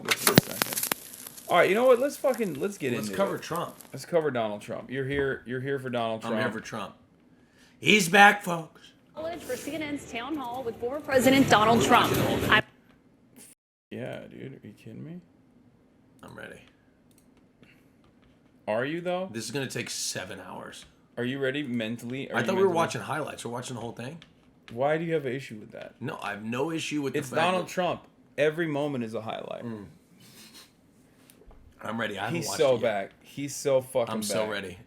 this in a second. All right, you know what? Let's get into it. Let's cover Trump. Let's cover Donald Trump. You're here for Donald Trump. I'm here for Trump. He's back, folks. For CNN's Townhall with former President Donald Trump. Yeah, dude. Are you kidding me? I'm ready. Are you, though? This is going to take 7 hours. Are you ready mentally? I thought we were watching highlights. We're watching the whole thing? Why do you have an issue with that? No, I have no issue with the fact Donald Trump. Every moment is a highlight. I'm ready. I haven't He's watched so it yet. back. He's so fucking back. I'm so ready.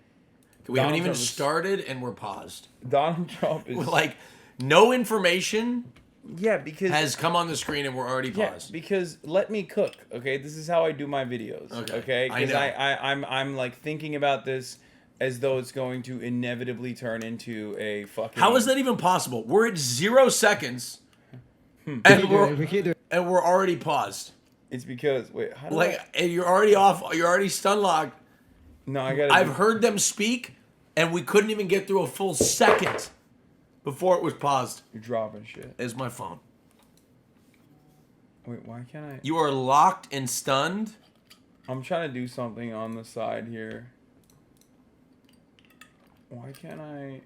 We haven't even started and we're paused. Donald Trump is... Like, no information because... has come on the screen and we're already paused. Because let me cook, okay? This is how I do my videos, okay? Because I'm like thinking about this as though it's going to inevitably turn into a fucking... How is that even possible? We're at 0 seconds and we're already paused. It's because... Wait, how do and you're already off. You're already stun locked. No, I gotta... I've heard them speak, and we couldn't even get through a full second before it was paused. You're dropping shit. It's my phone. Wait, why can't I... You are locked and stunned. I'm trying to do something on the side here. Why can't I...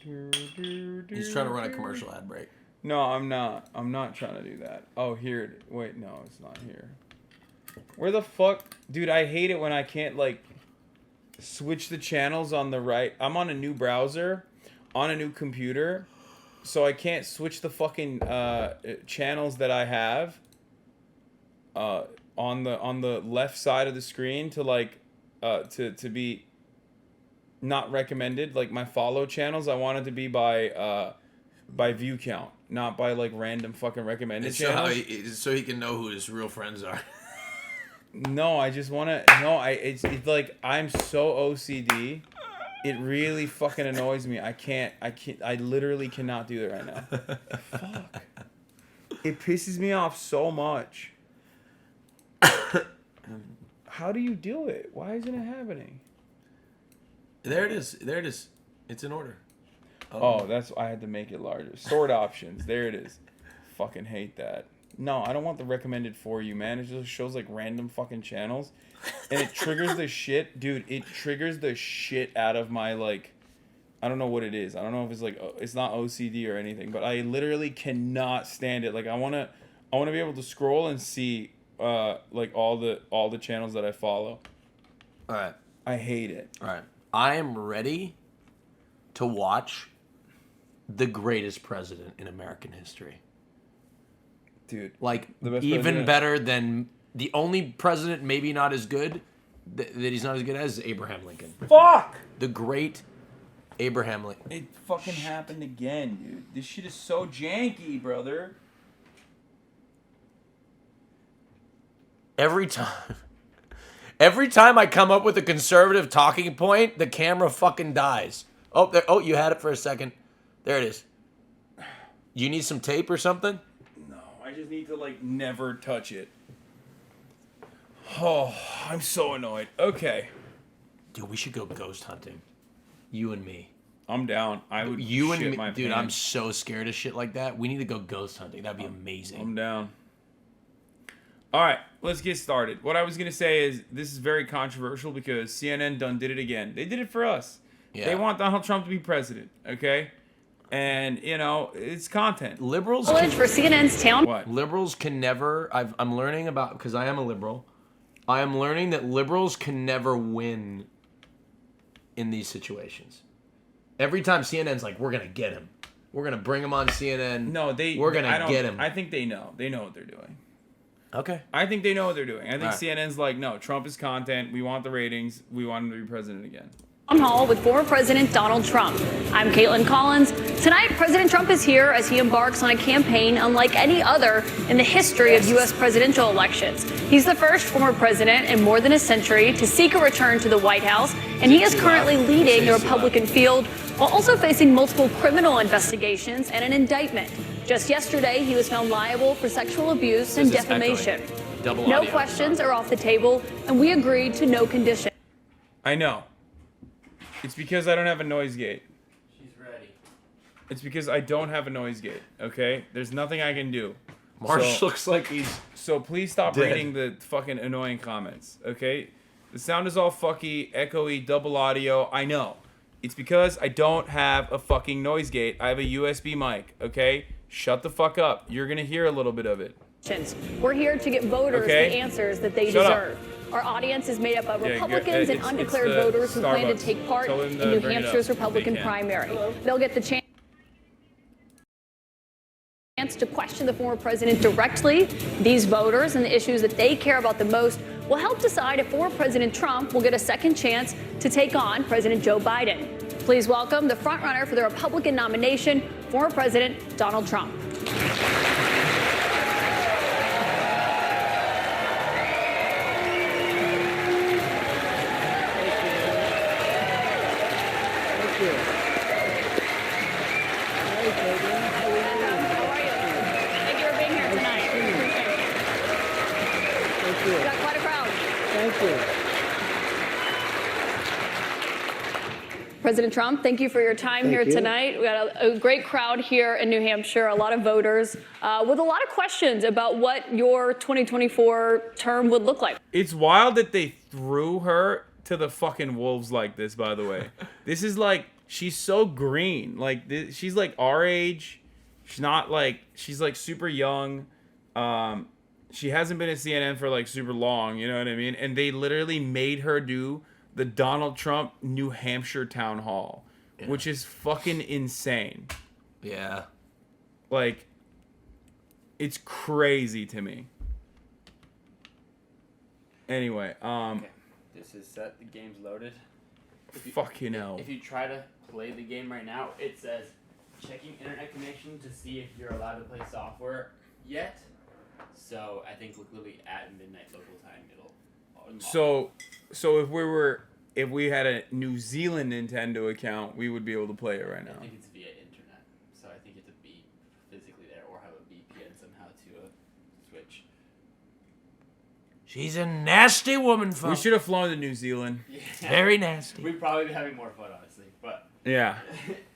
He's trying to run a commercial ad break. No, I'm not. I'm not trying to do that. Oh, here it is. Wait, no, it's not here. Where the fuck? Dude, I hate it when I can't, like, switch the channels on the right. I'm on a new browser, on a new computer, so I can't switch the fucking channels that I have on the left side of the screen to, like, to be not recommended. Like, my follow channels, I want it to be by view count, not by, like, random fucking recommended channels. So he can know who his real friends are. No, I just want to... No, it's like, I'm so OCD. It really fucking annoys me. I literally cannot do it right now. Fuck. It pisses me off so much. How do you do it? Why isn't it happening? There it is. There it is. It's in order. Oh, I had to make it larger. Sort options. There it is. Fucking hate that. No, I don't want the recommended for you, man. It just shows like random fucking channels. And it triggers the shit. Dude, it triggers the shit out of my, like, I don't know what it is. I don't know if it's like, it's not OCD or anything, but I literally cannot stand it. Like, I want to be able to scroll and see like all the channels that I follow. All right. I hate it. All right. I am ready to watch the greatest president in American history. Dude, like, the best even president. better than the only president maybe not as good that he's not as good as Abraham Lincoln. Fuck! The great Abraham Lincoln. It fucking happened again, dude. This shit is so janky, brother. Every time I come up with a conservative talking point, the camera fucking dies. Oh, there. Oh, you had it for a second. There it is. You need some tape or something? I just need to, like, never touch it. Oh, I'm so annoyed. Okay. Dude, we should go ghost hunting. You and me. I'm down. I would You shit and me. my Dude, pants. I'm so scared of shit like that. We need to go ghost hunting. That'd be amazing. I'm down. All right, let's get started. What I was going to say is this is very controversial because CNN done did it again. They did it for us. Yeah. They want Donald Trump to be president, okay? And, you know, it's content. Liberals for CNN's Town. What? Liberals can never... I'm learning about... Because I am a liberal. I am learning that liberals can never win in these situations. Every time CNN's like, we're going to get him. We're going to bring him on CNN. No, we're going to get him. I think they know. They know what they're doing. Okay. I think they know what they're doing. I think CNN's like, no, Trump is content. We want the ratings. We want him to be president again. Townhall with former President Donald Trump. I'm Caitlin Collins. Tonight, President Trump is here as he embarks on a campaign unlike any other in the history of U.S. presidential elections. He's the first former president in more than a century to seek a return to the White House, and he is currently leading the Republican field while also facing multiple criminal investigations and an indictment. Just yesterday, he was found liable for sexual abuse and defamation. No questions are off the table, and we agreed to no conditions. I know. It's because I don't have a noise gate. She's ready. It's because I don't have a noise gate, okay? There's nothing I can do. Marsh looks like he's... So please stop dead. reading the fucking annoying comments, okay? The sound is all fucky, echoey, double audio. I know. It's because I don't have a fucking noise gate. I have a USB mic, okay? Shut the fuck up. You're going to hear a little bit of it. We're here to get voters the answers that they deserve. Our audience is made up of Republicans and undeclared voters who plan to take part in New Hampshire's Republican primary. They'll get the chance to question the former president directly. These voters and the issues that they care about the most will help decide if former President Trump will get a second chance to take on President Joe Biden. Please welcome the frontrunner for the Republican nomination, former President Donald Trump. President Trump, thank you for your time here tonight. We got a great crowd here in New Hampshire, a lot of voters with a lot of questions about what your 2024 term would look like. It's wild that they threw her to the fucking wolves like this, by the way. This is like, she's so green. Like, she's like our age. She's not like, she's like super young. She hasn't been at CNN for like super long, you know what I mean? And they literally made her do the Donald Trump New Hampshire Town Hall, which is fucking insane. Yeah. Like, it's crazy to me. Anyway, Okay. This is set. The game's loaded. Fucking hell. If you try to play the game right now, it says checking internet connection to see if you're allowed to play software yet. So I think literally at midnight local time it'll unlock. So if we had a New Zealand Nintendo account, we would be able to play it right now. I think it's via internet. So I think you have to be physically there or have a VPN somehow to switch. She's a nasty woman, folks. We should have flown to New Zealand. Yeah. Very nasty. We'd probably be having more fun, honestly. But Yeah.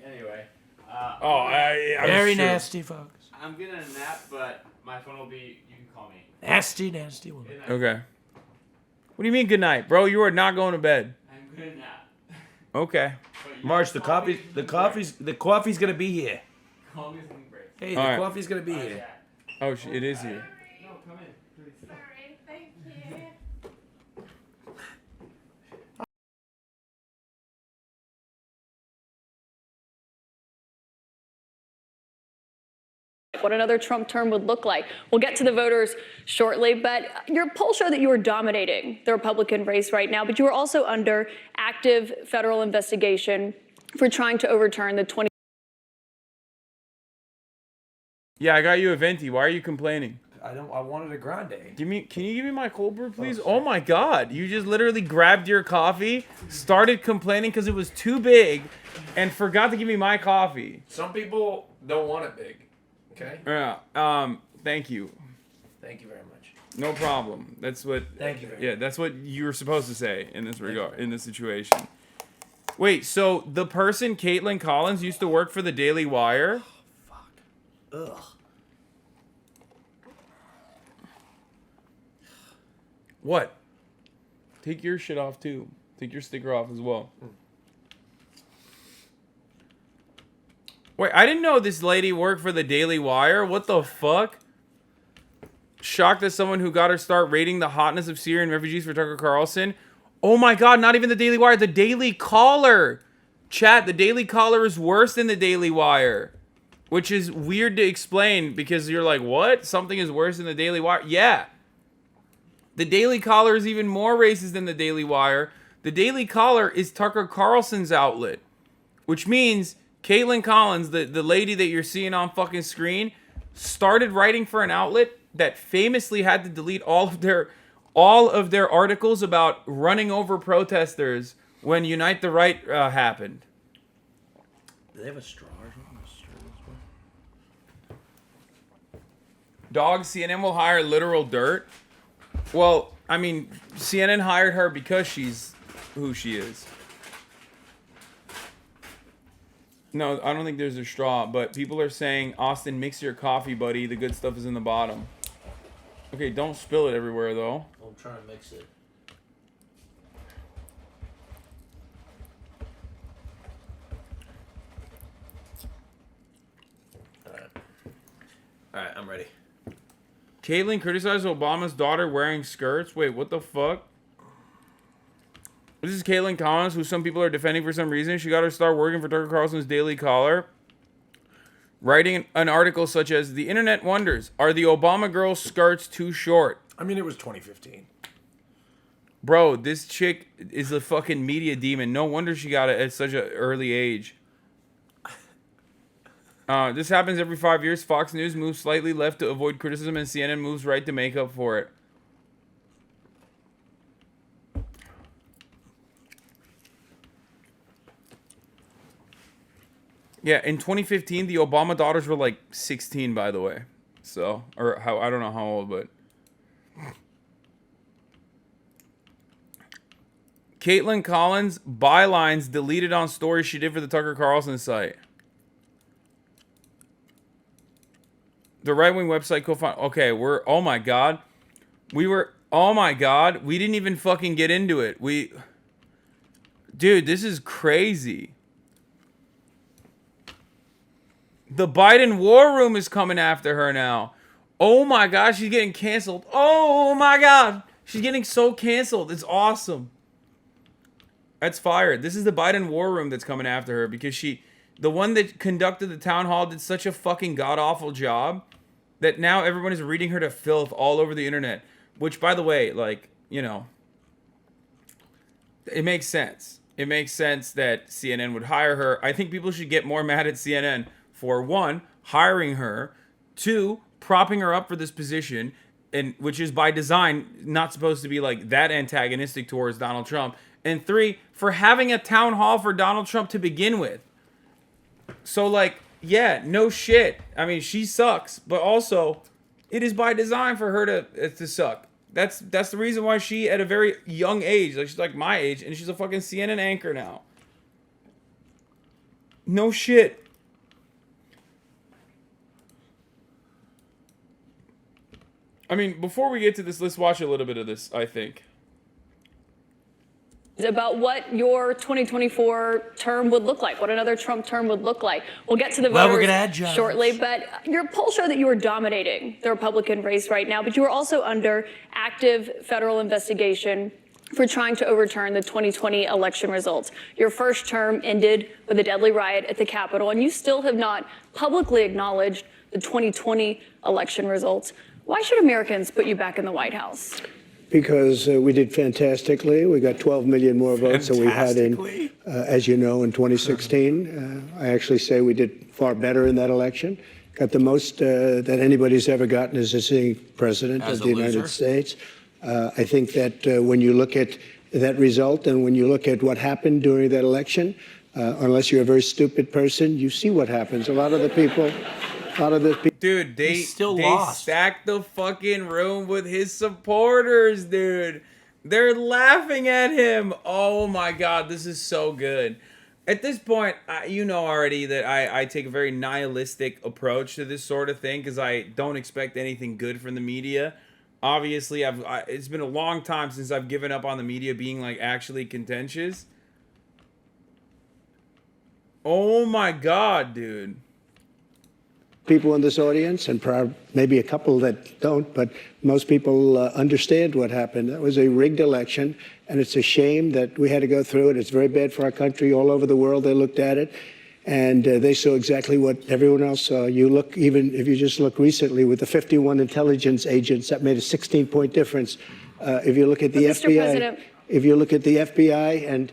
anyway. I'm Very sure. nasty, folks. I'm gonna nap, but my phone will be. You can call me. Nasty, nasty woman. Good night. Okay. What do you mean good night, bro? You are not going to bed. I'm gonna nap. Okay. But you March, can call me if you need the coffee's gonna be here. break. Call me if you need break. Hey, All the right. coffee's gonna be Alright, here. yeah. Oh, it is here. No, come in. Please. Sorry, thank you. What another Trump term would look like. We'll get to the voters shortly, but your polls show that you are dominating the Republican race right now, but you are also under active federal investigation for trying to overturn the 20. Yeah, I got you a venti. Why are you complaining? I wanted a grande. Can you give me my cold brew, please? Oh my God! You just literally grabbed your coffee, started complaining because it was too big, and forgot to give me my coffee. Some people don't want it big. Okay. Yeah. Thank you. Thank you very much. No problem. That's what. Thank you very Yeah, that's what you were supposed to say in this regard, in this situation. Wait, so the person Caitlin Collins used to work for the Daily Wire? Ugh. What? Take your shit off too. Take your sticker off as well. Wait, I didn't know this lady worked for the Daily Wire. What the fuck? Shocked that someone who got her start rating the hotness of Syrian refugees for Tucker Carlson. Oh my God, not even the Daily Wire, the Daily Caller. Chat, the Daily Caller is worse than the Daily Wire. Which is weird to explain because you're like, what? Something is worse than the Daily Wire? Yeah. The Daily Caller is even more racist than the Daily Wire. The Daily Caller is Tucker Carlson's outlet. Which means Caitlin Collins, the lady that you're seeing on fucking screen, started writing for an outlet that famously had to delete all of their articles about running over protesters when Unite the Right happened. Do they have a straw or something? Dog, CNN will hire literal dirt. Well, I mean, CNN hired her because she's who she is. No, I don't think there's a straw, but people are saying, Austin, mix your coffee, buddy. The good stuff is in the bottom. Okay, don't spill it everywhere, though. I'm trying to mix it. All right, I'm ready. Caitlyn criticized Obama's daughter wearing skirts. Wait, what the fuck? This is Caitlyn Collins, who some people are defending for some reason. She got her start working for Tucker Carlson's Daily Caller, writing an article such as, "The internet wonders, are the Obama girls' skirts too short?" I mean, it was 2015. Bro, this chick is a fucking media demon. No wonder she got it at such an early age. This happens every 5 years. Fox News moves slightly left to avoid criticism, and CNN moves right to make up for it. Yeah, in 2015, the Obama daughters were like 16, by the way. So, or how, I don't know how old, but. Caitlyn Collins, bylines deleted on stories she did for the Tucker Carlson site. The right-wing website co-founder. Okay, oh my God. Oh my God. We didn't even fucking get into it. Dude, this is crazy. The Biden War Room is coming after her now. Oh my God, she's getting canceled. Oh my God. She's getting so canceled. It's awesome. That's fired. This is the Biden War Room that's coming after her because the one that conducted the town hall did such a fucking god-awful job that now everyone is reading her to filth all over the internet. Which, by the way, like, you know, it makes sense. It makes sense that CNN would hire her. I think people should get more mad at CNN for, one, hiring her, two, propping her up for this position, and which is by design not supposed to be like that antagonistic towards Donald Trump, and three, for having a town hall for Donald Trump to begin with. So, like, yeah, no shit. I mean, she sucks, but also, it is by design for her to suck. That's the reason why she, at a very young age, like she's like my age, and she's a fucking CNN anchor now. No shit. I mean, before we get to this, let's watch a little bit of this, I think. About what your 2024 term would look like, what another Trump term would look like. We'll get to the voters we're gonna add jobs shortly, but your poll showed that you were dominating the Republican race right now, but you were also under active federal investigation for trying to overturn the 2020 election results. Your first term ended with a deadly riot at the Capitol, and you still have not publicly acknowledged the 2020 election results. Why should Americans put you back in the White House? Because we did fantastically. We got 12 million more votes than we had in, as you know, in 2016. I actually say we did far better in that election. Got the most that anybody's ever gotten as a sitting president of the United States. I think that when you look at that result and when you look at what happened during that election, unless you're a very stupid person, you see what happens. A lot of the people. Dude, they lost. stacked the fucking room with his supporters, dude. They're laughing at him. Oh my God, this is so good. At this point, you know already that I take a very nihilistic approach to this sort of thing because I don't expect anything good from the media. Obviously, it's been a long time since I've given up on the media being like actually contentious. Oh my God, dude. People in this audience, and maybe a couple that don't, but most people understand what happened. That was a rigged election, and it's a shame that we had to go through it. It's very bad for our country. All over the world, they looked at it, and they saw exactly what everyone else saw. You look, even if you just look recently, with the 51 intelligence agents, that made a 16-point difference. If you look at the FBI, if you look at the FBI and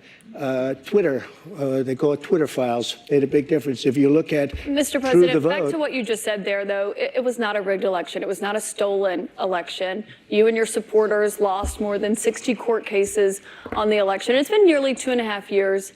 Twitter, they call it Twitter files, made a big difference. If you look at Mr. President, back to what you just said there, though, it was not a rigged election. It was not a stolen election. You and your supporters lost more than 60 court cases on the election. It's been nearly 2.5 years.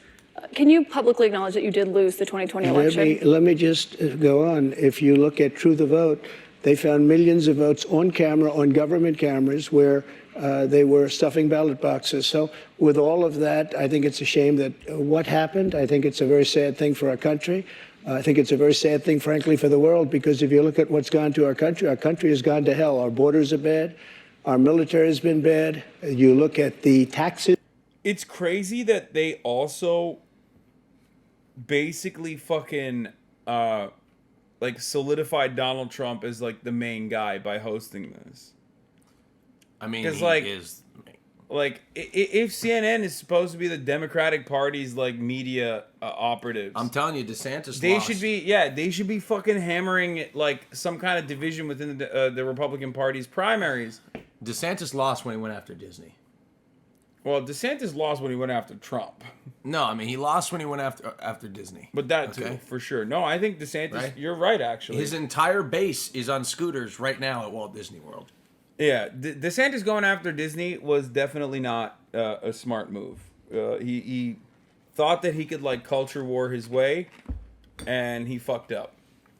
Can you publicly acknowledge that you did lose the 2020 election? Let me just go on. If you look at True the Vote, they found millions of votes on camera, on government cameras, where They were stuffing ballot boxes. So with all of that, I think it's a shame that what happened. I think it's a very sad thing for our country. I think it's a very sad thing, frankly, for the world, because if you look at what's gone to our country has gone to hell. Our borders are bad. Our military has been bad. You look at the taxes. It's crazy that they also basically fucking like solidified Donald Trump as like the main guy by hosting this. I mean, Because he like, is. like if CNN is supposed to be the Democratic Party's like media operatives, I'm telling you, DeSantis they lost. they should be fucking hammering like some kind of division within the Republican Party's primaries. DeSantis lost when he went after Disney. Well, DeSantis lost when he went after Trump. No, I mean, he lost when he went after Disney. But that Okay. too, for sure. No, I think DeSantis, Right? you're right, actually. His entire base is on scooters right now at Walt Disney World. Yeah, DeSantis going after Disney was definitely not a smart move. He thought that he could like culture war his way, and he fucked up.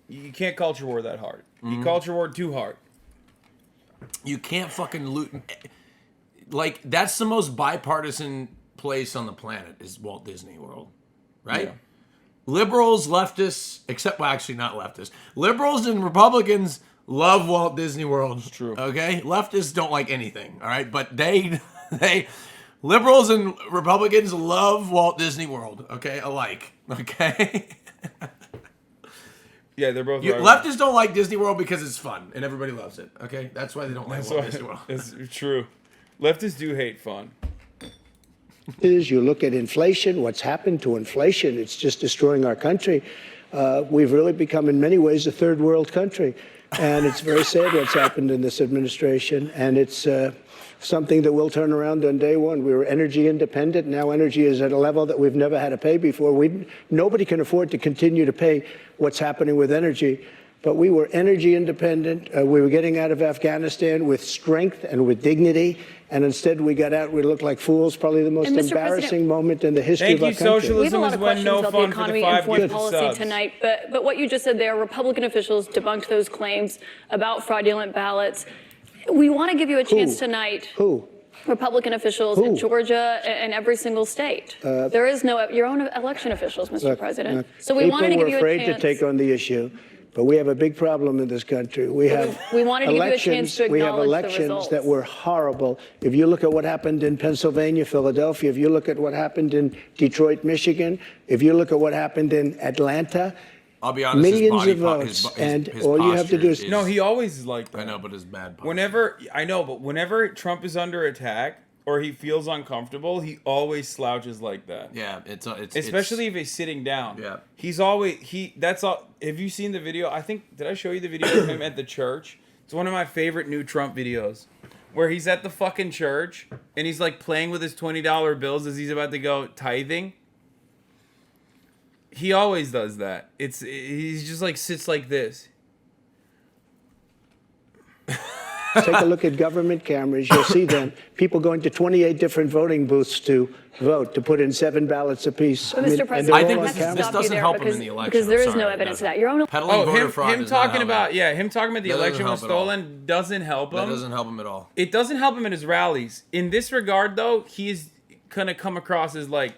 You can't culture war that hard. He culture war too hard. You can't fucking loot. Like, that's the most bipartisan place on the planet is Walt Disney World, right? Yeah. Liberals, leftists, except, well, actually not leftists. Liberals and Republicans love Walt Disney World. It's true. Okay? Leftists don't like anything, all right? But they liberals and Republicans love Walt Disney World, okay? Alike, okay? Yeah, they're both right. Leftists don't like Disney World because it's fun and everybody loves it, okay? That's why they don't like Walt Disney World. It's true. Leftists do hate fun. You look at inflation, what's happened to inflation, it's just destroying our country. We've really become, in many ways, a third world country. And it's very sad what's happened in this administration. And it's something that will turn around on day one. We were energy independent. Now energy is at a level that we've never had to pay before. Nobody can afford to continue to pay what's happening with energy. But we were energy independent. We were getting out of Afghanistan with strength and with dignity. And instead we got out, we looked like fools, probably the most embarrassing moment in the history of our country. Socialism we have a lot of is when questions no about the fun for the economy and 5 foreign gifted policy subs. tonight, but what you just said there, Republican officials debunked those claims about fraudulent ballots. We want to give you a chance tonight. Who? Republican officials in Georgia and every single state. There is no your own election officials, Mr. President. So we wanted to give you a chance. People were afraid to take on the issue. But we have a big problem in this country. We have wanted to give you a chance to we have acknowledge the elections results. that were horrible. If you look at what happened in Pennsylvania, Philadelphia, if you look at what happened in Detroit, Michigan, if you look at what happened in Atlanta, I'll be honest, millions of votes, and all you have to do is No, he always is like that. I know, but his bad posture. Whenever Trump is under attack or he feels uncomfortable, he always slouches like that. Yeah, it's Especially if he's sitting down. Yeah. He's always that's all. Have you seen the video? I think did I show you the video of him at the church? It's one of my favorite new Trump videos. Where he's at the fucking church and he's like playing with his $20 bills as he's about to go tithing. He always does that. He's just like sits like this. take a look at government cameras. You'll see them. People going to 28 different voting booths to vote, to put in 7 ballots apiece. But Mr. President, I think I have to this stop doesn't you there help him because, in the election. because there I'm is no sorry, it evidence of doesn't. that. Your own Peddling voter fraud him does not talking help about him. him talking about the That doesn't election was help at all. stolen doesn't help him. That doesn't help him at all. It doesn't help him in his rallies. In this regard, though, he is gonna come across as like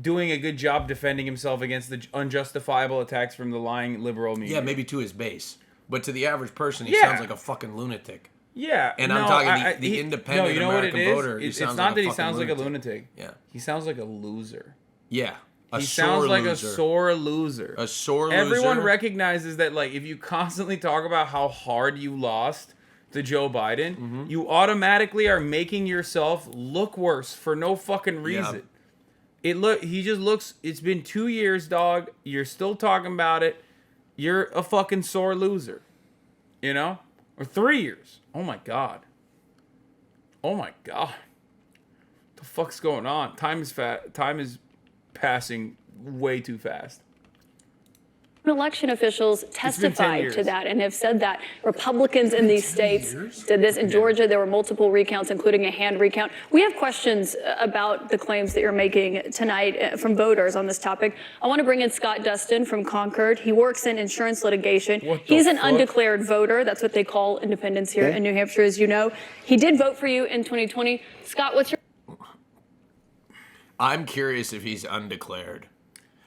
doing a good job defending himself against the unjustifiable attacks from the lying liberal media. Yeah, maybe to his base, but to the average person, he Yeah. sounds like a fucking lunatic. Yeah, And no, I'm talking the independent no, you know what American it is? voter, he It's sounds not like a that he fucking sounds like a lunatic. lunatic. Yeah. He sounds like a loser. Yeah, He sounds like a sore loser. A sore loser. Everyone recognizes that, like, if you constantly talk about how hard you lost to Joe Biden, you automatically are making yourself look worse for no fucking reason. He just looks. It's been 2 years, dog. You're still talking about it. You're a fucking sore loser. You know, or 3 years. Oh my god. Oh my god. What the fuck's going on? Time is passing way too fast. Election officials 10 testified years. to that and have said that Republicans in these states did this. In Georgia, there were multiple recounts, including a hand recount. We have questions about the claims that you're making tonight from voters on this topic. I want to bring in Scott Dustin from Concord. He works in insurance litigation. He's an undeclared voter. That's what they call independents here in New Hampshire, as you know. He did vote for you in 2020. Scott, what's your... I'm curious if he's undeclared.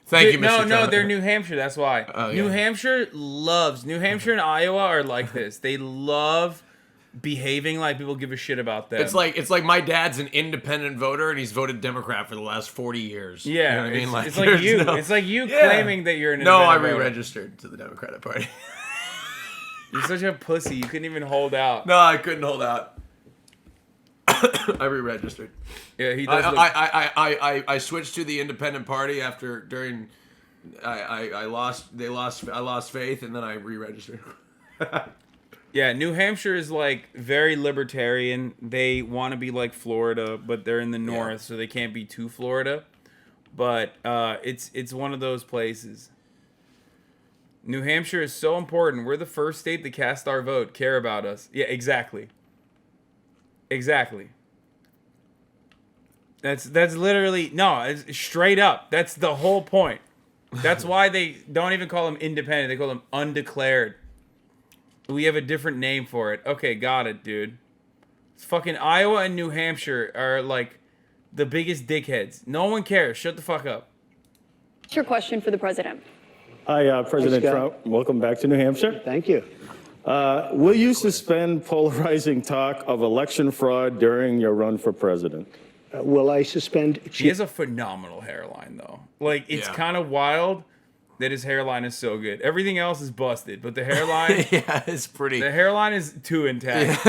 Thank you, Mr. No, they're New Hampshire. That's why. Oh, New yeah. Hampshire and Iowa are like this. They love behaving like people give a shit about them. It's like my dad's an independent voter and he's voted Democrat for the last 40 years. Yeah, you know what I mean? it's like you. It's like you claiming that you're an No, I independent voter. re-registered to the Democratic Party. You're such a pussy. You couldn't even hold out. No, I couldn't hold out. I re-registered. Yeah, he does. I switched to the Independent Party I lost faith and then I re-registered. Yeah, New Hampshire is like very libertarian. They want to be like Florida, but they're in the north, so they can't be too Florida. But it's one of those places. New Hampshire is so important. We're the first state to cast our vote, care about us. Yeah, exactly. Exactly. That's literally it's straight up. That's the whole point. That's why they don't even call them independent. They call them undeclared. We have a different name for it. Okay, got it, dude. It's fucking Iowa and New Hampshire are like the biggest dickheads. No one cares. Shut the fuck up. What's your question for the president? Hi, President Scott. Trump. Welcome back to New Hampshire. Thank you. Will you suspend polarizing talk of election fraud during your run for president? Will I suspend? He has a phenomenal hairline, though. Like, it's kind of wild that his hairline is so good. Everything else is busted, but the hairline... Yeah, it's pretty... The hairline is too intact.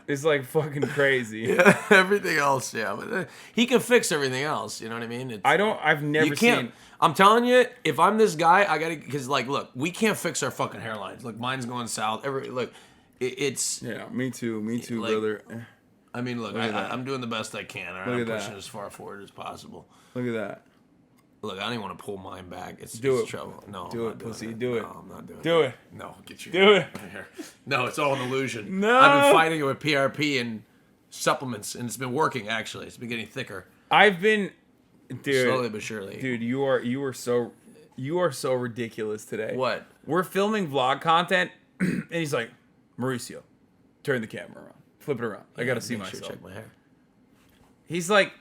It's like fucking crazy. Yeah, everything else, yeah. But he can fix everything else, you know what I mean? I've never seen... I'm telling you, if I'm this guy, I gotta... Because, like, look, we can't fix our fucking hairlines. Look, mine's going south. It's... Yeah, me too, like, brother. I mean, look, I'm doing the best I can. All right? Look at I'm pushing that. as far forward as possible. Look at that. Look, I don't even want to pull mine back. It's trouble. No, Do I'm it, not doing pussy. it. Do it. No, I'm not doing Do it. No, get your Do it. right here. No, it's all an illusion. No. I've been fighting it with PRP and supplements, and it's been working. Actually, it's been getting thicker. I've been, dude, slowly but surely. Dude, you are so ridiculous today. What? We're filming vlog content, and he's like, Mauricio, turn the camera around, flip it around. I gotta see Make sure myself. check my hair. He's like,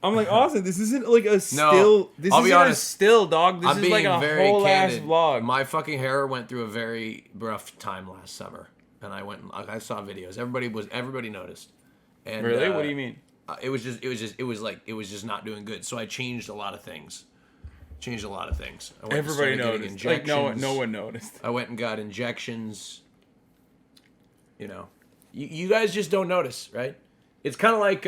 I'm like, Austin, this isn't like a still. This I'll be isn't honest, a still, dog. This I'm is being like a very whole candid. ass vlog. My fucking hair went through a very rough time last summer, and I saw videos. Everybody noticed. And, Really? What do you mean? It was just not doing good. So I changed a lot of things. I went and Everybody started getting noticed. Like no injections. one noticed. I went and got injections. You know, you guys just don't notice, right? It's kind of like.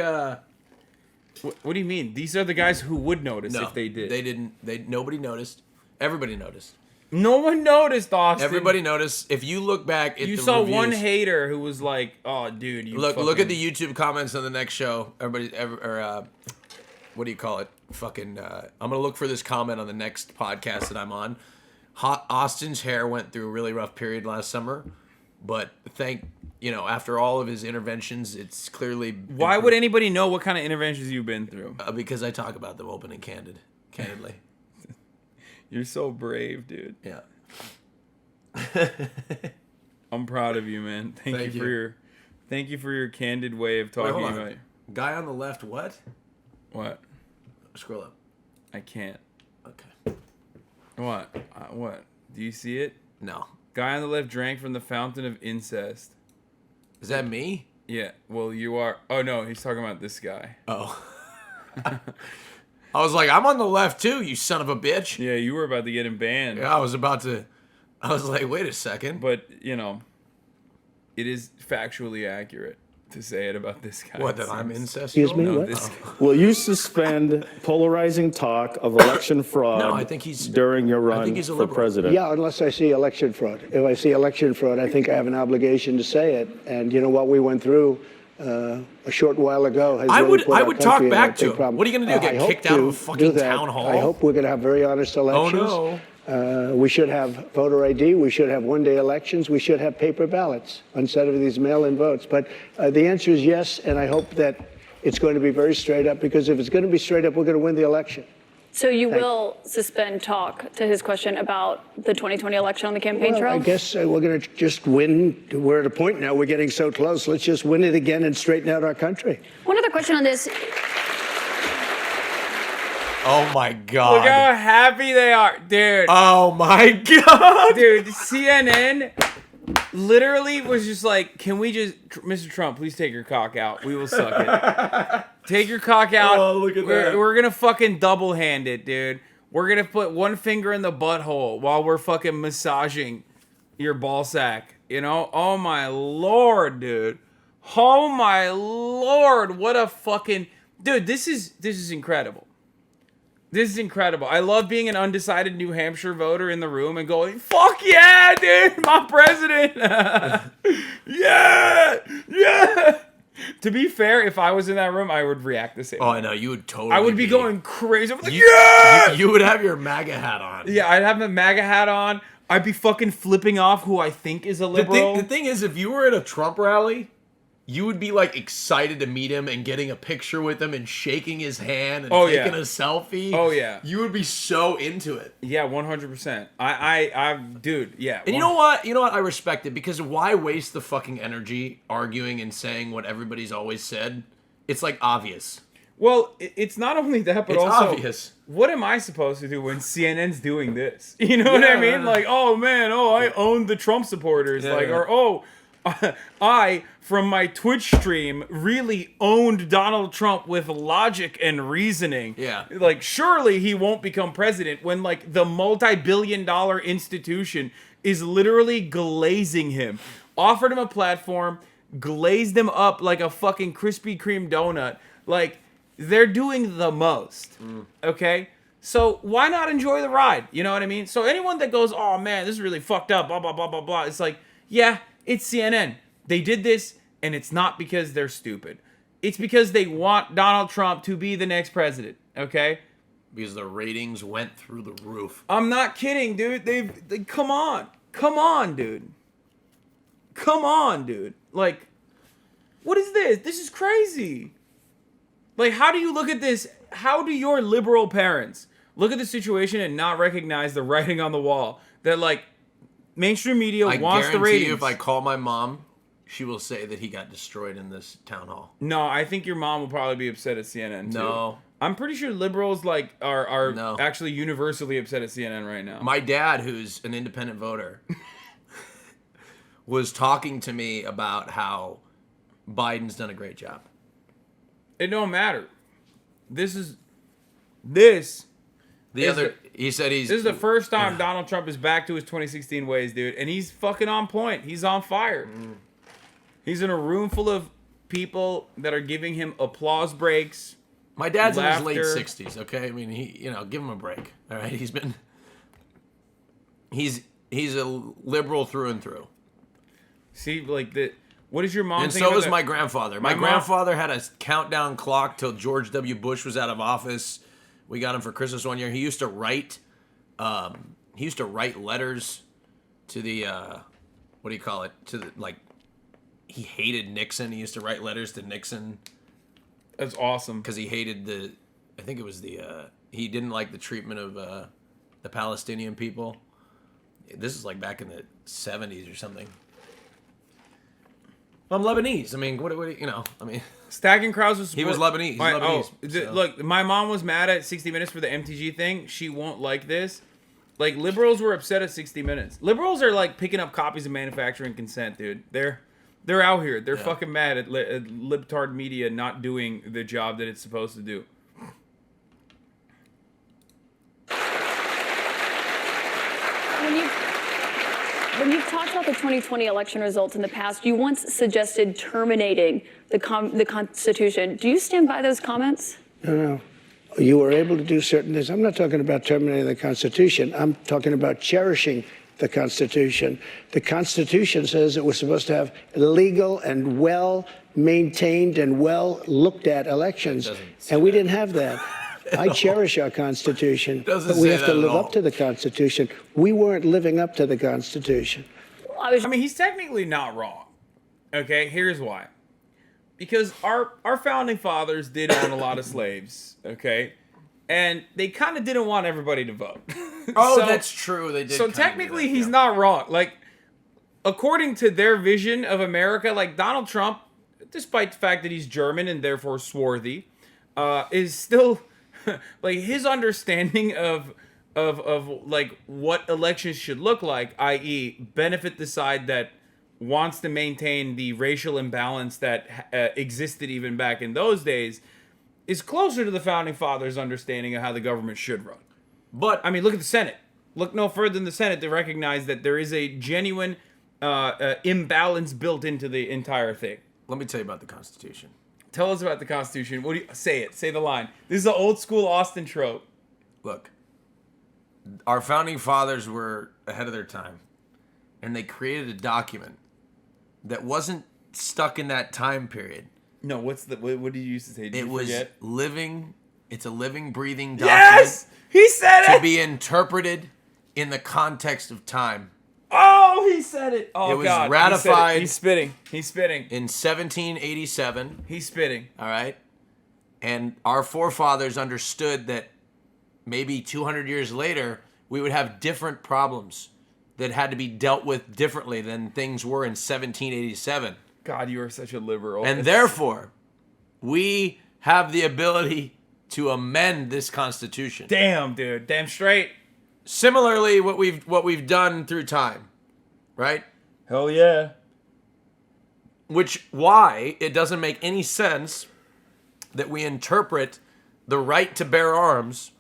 What do you mean? These are the guys who would notice if they did. They didn't. Nobody noticed. Everybody noticed. No one noticed, Austin. Everybody noticed. If you look back at You the saw reviews, one hater who was like, "Oh, dude, you look at the YouTube comments on the next show. What do you call it? Fucking. I'm gonna look for this comment on the next podcast that I'm on. Austin's hair went through a really rough period last summer, but after all of his interventions, it's clearly. Why would anybody know what kind of interventions you've been through? Because I talk about them open and candidly. You're so brave, dude. Yeah. I'm proud of you, man. Thank you for your candid way of talking hold on. about. Guy on the left, what? What? Scroll up. I can't. Okay. What? What? Do you see it? No. Guy on the left drank from the fountain of incest. Is that me? Yeah. Well, you are. Oh no, he's talking about this guy. Oh. I was like, I'm on the left too, you son of a bitch. Yeah, you were about to get him banned. Yeah, I was like, wait a second. But it is factually accurate to say it about this guy. What, that I'm incestual? Excuse me? No, What? this. Will you suspend polarizing talk of election fraud No, I think he's- during your I run think he's a for liberal. president? Yeah, unless I see election fraud. If I see election fraud, I think I have an obligation to say it. And you know what we went through a short while ago has I really would- put I our would country talk in a back to big him. problem. What are you gonna do, get I hope kicked out of a to fucking do that. town hall? I hope we're going to have very honest elections. no. We should have voter ID. We should have one-day elections. We should have paper ballots instead of these mail-in votes. But the answer is yes, and I hope that it's going to be very straight up, because if it's going to be straight up, we're going to win the election. So you will suspend talk to his question about the 2020 election on the campaign trail? I guess we're going to just win. We're at a point now. We're getting so close. Let's just win it again and straighten out our country. One other question on this. Oh my God. Look how happy they are, dude. Oh my God. Dude, CNN literally was just like, can we just, Mr. Trump, please take your cock out. We will suck it. Take your cock out. Oh, look at that. We're going to fucking double hand it, dude. We're going to put one finger in the butthole while we're fucking massaging your ball sack. You know? Oh my Lord, dude. Oh my Lord. What a fucking, dude, this is incredible. This is incredible. I love being an undecided New Hampshire voter in the room and going, fuck yeah, dude, my president. Yeah, yeah. To be fair, if I was in that room, I would react the same way. I know. You would totally I would be going crazy. I was like, yeah! You would have your MAGA hat on. Yeah, I'd have my MAGA hat on. I'd be fucking flipping off who I think is a liberal. The thing is, if you were at a Trump rally, you would be like excited to meet him and getting a picture with him and shaking his hand and taking a selfie. Oh yeah. You would be so into it. Yeah, 100%. I dude, yeah. And you know what? You know what? I respect it, because why waste the fucking energy arguing and saying what everybody's always said? It's like obvious. Well, it's not only that, but It's also, obvious. What am I supposed to do when CNN's doing this? You know what I mean? Like, oh man, I own the Trump supporters. I, from my Twitch stream, really owned Donald Trump with logic and reasoning. Yeah. Like, surely he won't become president when, like, the multi-billion-dollar institution is literally glazing him. Offered him a platform, glazed him up like a fucking Krispy Kreme donut. Like, they're doing the most. Okay? So why not enjoy the ride? You know what I mean? So anyone that goes, oh man, this is really fucked up, blah, blah, blah, blah, blah. It's like, yeah, it's CNN. They did this, and it's not because they're stupid. It's because they want Donald Trump to be the next president, okay? Because the ratings went through the roof. I'm not kidding, dude. They come on. Come on, dude. Come on, dude. Like, what is this? This is crazy. Like, how do you look at this? How do your liberal parents look at the situation and not recognize the writing on the wall that, like, mainstream media wants the ratings? I guarantee you, if I call my mom, she will say that he got destroyed in this town hall. No, I think your mom will probably be upset at CNN too. No. I'm pretty sure liberals are No. actually universally upset at CNN right now. My dad, who's an independent voter, was talking to me about how Biden's done a great job. It don't matter. He said This is the first time Donald Trump is back to his 2016 ways, dude, and he's fucking on point. He's on fire. He's in a room full of people that are giving him applause breaks. My dad's laughter. in his late 60s, okay? I mean, give him a break. All right, he's a liberal through and through. See, like what is your mom and think so about was that? my grandfather. My grandfather had a countdown clock till George W. Bush was out of office. We got him for Christmas one year. He used to write letters to the what do you call it? To the, like, he hated Nixon. He used to write letters to Nixon. That's awesome. Because he hated he didn't like the treatment of the Palestinian people. This is like back in the 70s or something. I'm Lebanese. I mean, what I mean. Stacking crowds with support. He was Lebanese. He's Lebanese. So. Look, my mom was mad at 60 Minutes for the MTG thing. She won't like this. Like, liberals were upset at 60 Minutes. Liberals are, like, picking up copies of Manufacturing Consent, dude. They're out here. They're fucking mad at libtard media not doing the job that it's supposed to do. When you've talked about the 2020 election results in the past, you once suggested terminating the Constitution. Do you stand by those comments? No. You were able to do certain things. I'm not talking about terminating the Constitution. I'm talking about cherishing the Constitution. The Constitution says that we're supposed to have legal and well-maintained and well-looked-at elections, and we didn't have that. I cherish our Constitution, Doesn't but we say have to that at live all. up to the Constitution. We weren't living up to the Constitution. I mean, he's technically not wrong. Okay, here's why. Because our founding fathers did own a lot of slaves, okay? And they kind of didn't want everybody to vote. Oh, So- that's true. They did. So kinda do technically, that, he's yeah. not wrong. Like, according to their vision of America, like Donald Trump, despite the fact that he's German and therefore swarthy, is still like his understanding of like what elections should look like, i.e., benefit the side that wants to maintain the racial imbalance that existed even back in those days, is closer to the founding fathers' understanding of how the government should run. But I mean, look at the Senate. Look no further than the Senate to recognize that there is a genuine imbalance built into the entire thing. let me tell you about the Constitution. Tell us about the Constitution. What do you say? It. Say the line. This is an old school Austin trope. Look, our founding fathers were ahead of their time, and they created a document that wasn't stuck in that time period. No, what did you used to say? Did It you was forget? living. It's a living, breathing document Yes, he said to it. be interpreted in the context of time. Oh, he said it. Oh, It was God. ratified- He's spitting. He's spitting. In 1787, He's spitting. all right? And our forefathers understood that maybe 200 years later, we would have different problems that had to be dealt with differently than things were in 1787. God, you are such a liberal. And therefore, we have the ability to amend this Constitution. damn, dude, damn straight. Similarly, what we've done through time, right? Hell yeah. Why it doesn't make any sense that we interpret the right to bear arms,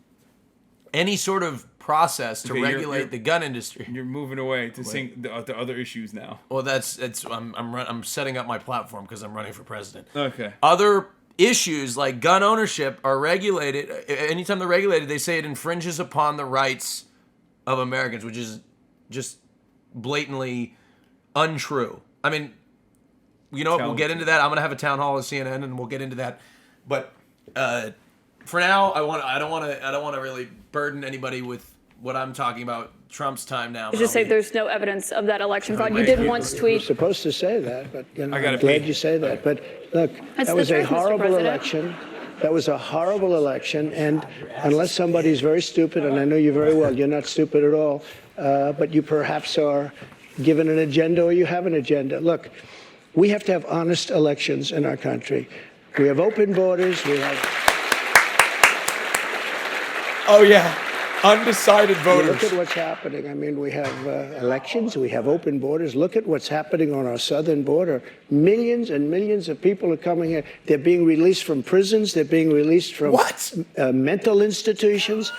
any sort of process to Okay, regulate the gun industry. You're moving away to sing the other issues now. Well, I'm setting up my platform because I'm running for president. Okay. Other issues like gun ownership are regulated. Anytime they're regulated, they say it infringes upon the rights of Americans, which is just blatantly untrue. I mean, you know what? We'll get into that. I'm gonna have a town hall at CNN, and we'll get into that. But for now, I don't want to really burden anybody with what I'm talking about. Trump's time now. Just say there's no evidence of that election fraud. You did once You're tweet. supposed to say that, but I I'm gotta glad pee. you say that. But look, That's that the was a truth, Mr. horrible President. election. That was a horrible election, and unless somebody's very stupid, and I know you very well, you're not stupid at all, but you perhaps are given an agenda or you have an agenda. Look, we have to have honest elections in our country. We have open borders. We have. Oh yeah, undecided You voters. look at what's happening. I mean, we have elections, we have open borders. Look at what's happening on our southern border. Millions and millions of people are coming here. They're being released from prisons. They're being released from mental institutions.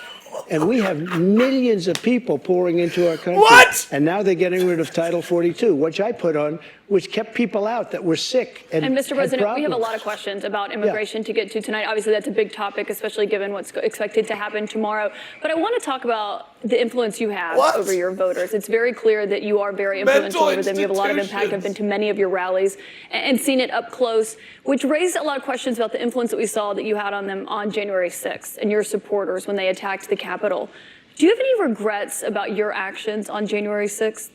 And we have millions of people pouring into our country. What? And now they're getting rid of Title 42, which I put on, which kept people out that were sick and And Mr. had President, we have a problems. lot of questions about immigration to get to tonight. Obviously, that's a big topic, especially given what's expected to happen tomorrow. But I want to talk about the influence you have over your voters. It's very clear that you are very influential over them. You have a lot of impact. I've been to many of your rallies and seen it up close, which raised a lot of questions about the influence that we saw that you had on them on January 6th and your supporters when they attacked the Capitol. Do you have any regrets about your actions on January 6th?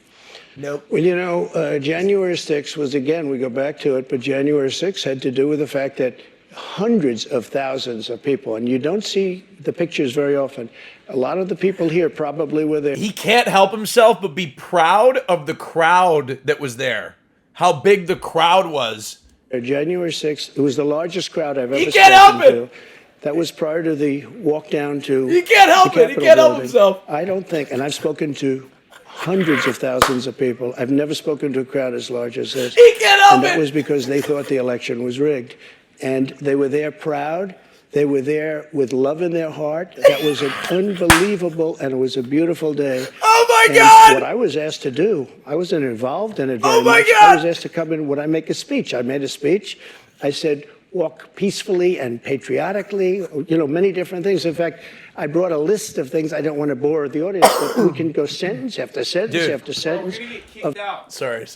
Nope. Well, you know, January 6th was, again, we go back to it, but January 6th had to do with the fact that hundreds of thousands of people, and you don't see the pictures very often. A lot of the people here probably were there. He can't help himself but be proud of the crowd that was there. How big the crowd was. January 6th, it was the largest crowd I've ever He can't help spoken it. to. That was prior to the walk down to He can't help the it. He Capitol can't help building. himself. I don't think, and I've spoken to hundreds of thousands of people. I've never spoken to a crowd as large as this. He can't help And that it. was because they thought the election was rigged. And they were there proud. They were there with love in their heart. That was an unbelievable and it was a beautiful day. Oh my And God! what I was asked to do, I wasn't involved in it very Oh my much. God! I was asked to come in. Would I make a speech? I made a speech. I said, walk peacefully and patriotically, you know, many different things. In fact, I brought a list of things. I don't want to bore the audience, but we can go sentence after sentence Dude. after sentence. We're gonna get kicked out. Sorry.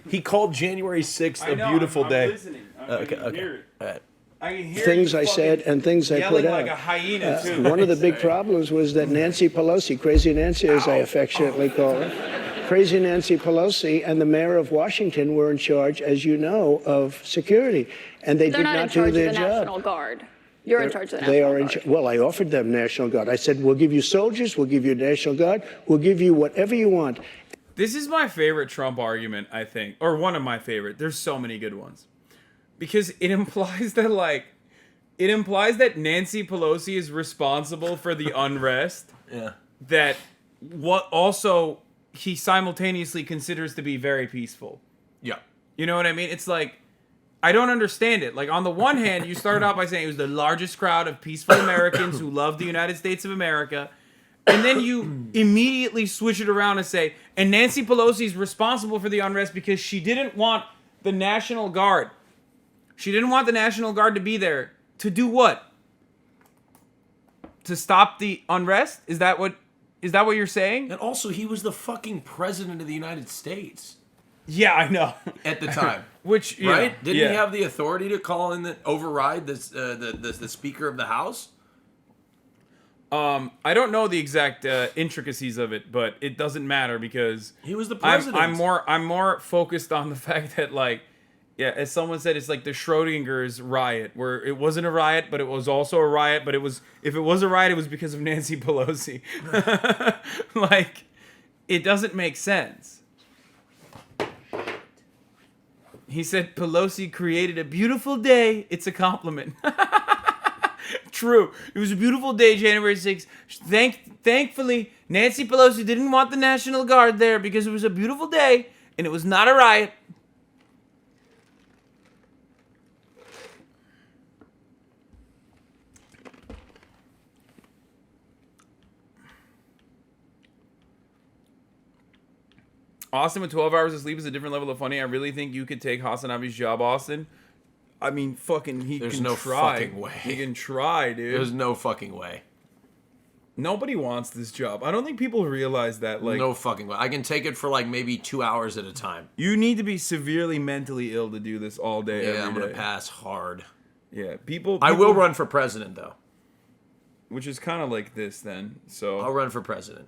He called January 6th I a know, beautiful I'm day. listening. I Okay. can hear it. All right. I can hear things you I said fucking and things I put yelling out. like a hyena, too. One of the big problems was that Nancy Pelosi, Crazy Nancy as I affectionately call her, Crazy Nancy Pelosi and the mayor of Washington were in charge, as you know, of security. And they They're did not in not charge do of their the job. National Guard. You're in charge of the They National are Guard. well, I offered them National Guard. I said, we'll give you soldiers, we'll give you National Guard, we'll give you whatever you want. This is my favorite Trump argument, I think. Or one of my favorite. There's so many good ones. Because it implies that, Nancy Pelosi is responsible for the unrest. Yeah. That what also he simultaneously considers to be very peaceful. Yeah. You know what I mean? It's like, I don't understand it. Like, on the one hand, you started out by saying it was the largest crowd of peaceful Americans who love the United States of America. And then you immediately switch it around and say, and Nancy Pelosi is responsible for the unrest because she didn't want the National Guard. She didn't want the National Guard to be there. To do what? To stop the unrest? Is that what you're saying? And also, he was the fucking president of the United States Yeah, I know. at the time. Which, you Right? know, Didn't yeah. he have the authority to call in override this, the Speaker of the House? I don't know the exact intricacies of it, but it doesn't matter because He was the president. I'm more focused on the fact that, like, yeah, as someone said, it's like the Schrodinger's riot, where it wasn't a riot, but it was also a riot. But if it was a riot, it was because of Nancy Pelosi. Like, it doesn't make sense. He said Pelosi created a beautiful day. It's a compliment. True. It was a beautiful day, January 6th. Thankfully, Nancy Pelosi didn't want the National Guard there because it was a beautiful day and it was not a riot. Austin with 12 hours of sleep is a different level of funny. I really think you could take Hasanabi's job, Austin. I mean, fucking, There's can no try. fucking way. He can try, dude. There's no fucking way. Nobody wants this job. I don't think people realize that. Like, No fucking way. I can take it for like maybe 2 hours at a time. you need to be severely mentally ill to do this all day, Yeah, I'm every gonna day. pass hard. Yeah, people. I will run for president though. Which is kind of like this then. So I'll run for president.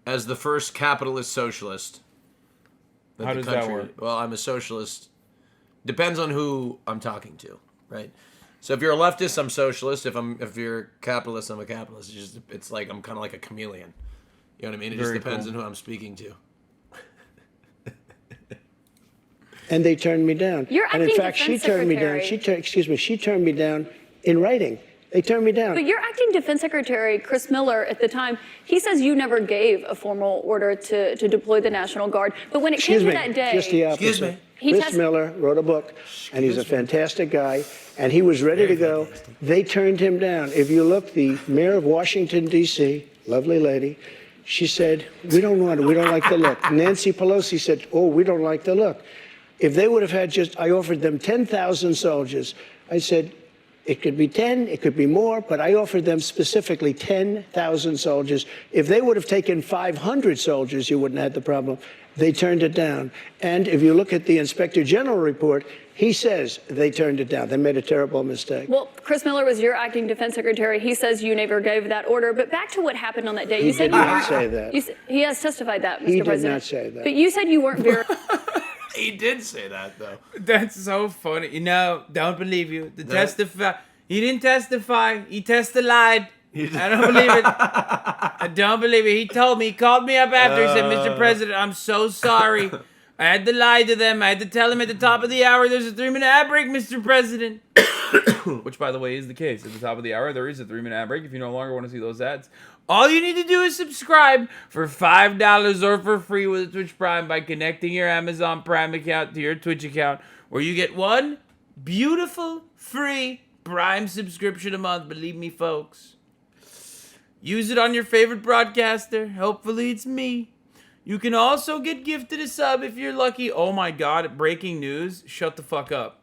As the first capitalist socialist. How does that work? Well, I'm a socialist. Depends on who I'm talking to, right? So if you're a leftist, I'm socialist. If you're a capitalist, I'm a capitalist. It's like I'm kind of like a chameleon. You know what I mean? It Very just depends cool. on who I'm speaking to. And they turned me down. Your And in acting fact, she defense turned me down. secretary- She turned me down in writing. They turned me down. But your acting defense secretary, Chris Miller, at the time, he says you never gave a formal order to deploy the National Guard. But when it came Excuse to me, that day, just the Excuse opposite. me. He Chris test- Miller wrote a book, and he's a fantastic guy, and he was ready to go. They turned him down. If you look, the mayor of Washington, D.C., lovely lady, she said, we don't want it. We don't like the look. Nancy Pelosi said, oh, we don't like the look. If they would have had I offered them 10,000 soldiers. I said, it could be 10, it could be more, but I offered them specifically 10,000 soldiers. If they would have taken 500 soldiers, you wouldn't have had the problem. They turned it down. And if you look at the Inspector General report, he says they turned it down. They made a terrible mistake. well, Chris Miller was your acting defense secretary. He says you never gave that order. But back to what happened on that day. He You said did you not weren't- say that. He has testified that, Mr. He did President. not say that. But you said you weren't very. He did say that though. that's so funny. No, don't believe you. He didn't testify. He testified. I don't believe it. I don't believe it. He told me. He called me up after. He said, Mr. President, I'm so sorry. I had to lie to them. I had to tell them at the top of the hour there's a 3-minute ad break, Mr. President. Which, by the way, is the case. At the top of the hour, there is a 3-minute ad break if you no longer want to see those ads. All you need to do is subscribe for $5 or for free with a Twitch Prime by connecting your Amazon Prime account to your Twitch account, where you get one beautiful, free Prime subscription a month. Believe me, folks. Use it on your favorite broadcaster. Hopefully it's me. You can also get gifted a sub if you're lucky. Oh my god, breaking news. Shut the fuck up.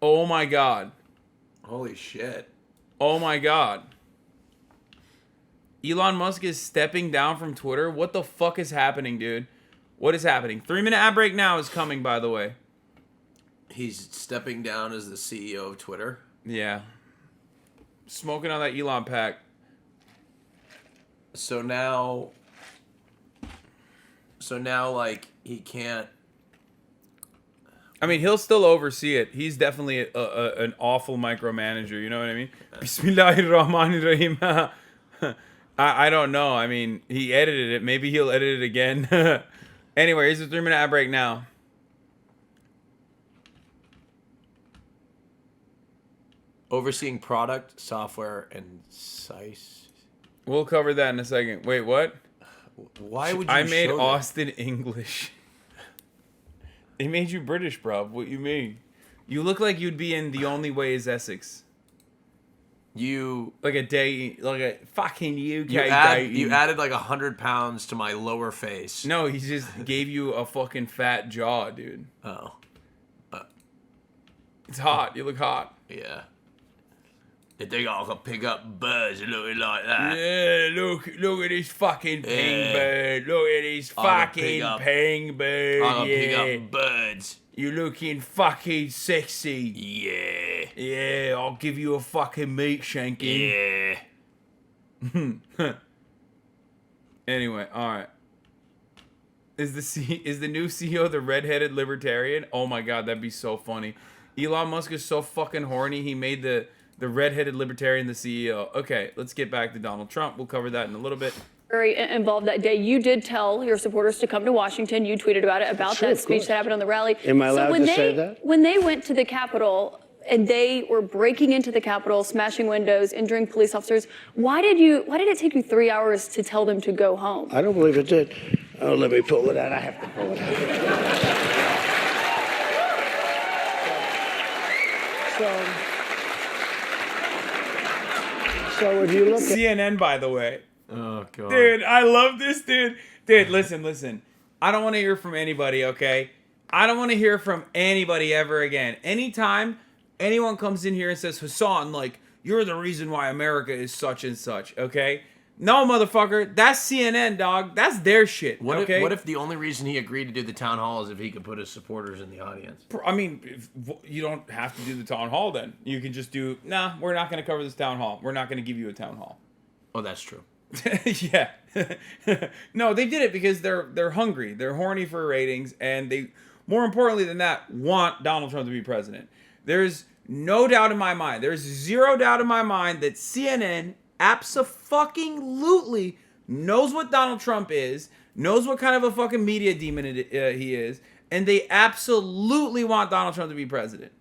Oh my god. Holy shit. Oh my god. Elon Musk is stepping down from Twitter. What the fuck is happening, dude? What is happening? 3-minute ad break now is coming, by the way. He's stepping down as the CEO of Twitter. Yeah. Smoking on that Elon pack. So now, like, he can't. I mean, he'll still oversee it. He's definitely an awful micromanager. You know what I mean? Bismillahirrahmanirrahim. I don't know. I mean, he edited it. Maybe he'll edit it again. Anyway, here's a 3-minute ad break now. Overseeing product, software, and size. We'll cover that in a second. Wait, what? Why would you I made show that? Austin English. They made you British, bro. What you mean? You look like you'd be in The Only Way is Essex. You Like a day, like a fucking UK you day. added like 100 pounds to my lower face. No, he just gave you a fucking fat jaw, dude. Oh. It's hot. You look hot. Yeah. You think I can pick up birds looking like that? Yeah, look at this fucking ping bird. Look at this fucking ping bird. I can pick up birds. You looking fucking sexy. Yeah. Yeah, I'll give you a fucking meat shanking. Yeah. Anyway, all right. Is the new CEO the redheaded libertarian? Oh my god, that'd be so funny. Elon Musk is so fucking horny. He made the redheaded libertarian the CEO. Okay, let's get back to Donald Trump. We'll cover that in a little bit. Very involved that day. You did tell your supporters to come to Washington. You tweeted about it, about that speech that happened on the rally. Am I allowed to say that? When they went to the Capitol and they were breaking into the Capitol, smashing windows, injuring police officers, why did it take you 3 hours to tell them to go home? I don't believe it did. Oh, let me pull it out. I have to pull it out. So if you look at CNN, by the way. Oh god. Dude, I love this dude. Dude, listen. I don't want to hear from anybody, okay? I don't want to hear from anybody ever again. Anytime anyone comes in here and says, Hasan, like, you're the reason why America is such and such, okay? No, motherfucker. That's CNN, dog. That's their shit, okay? What if the only reason he agreed to do the town hall is if he could put his supporters in the audience? I mean, you don't have to do the town hall then. You can just do, nah, we're not going to cover this town hall. We're not going to give you a town hall. Oh, that's true. Yeah. No, they did it because they're hungry. They're horny for ratings, and they, more importantly than that, want Donald Trump to be president. There's no doubt in my mind. There's zero doubt in my mind that CNN abso-fucking-lutely knows what Donald Trump is, knows what kind of a fucking media demon he is, and they absolutely want Donald Trump to be president.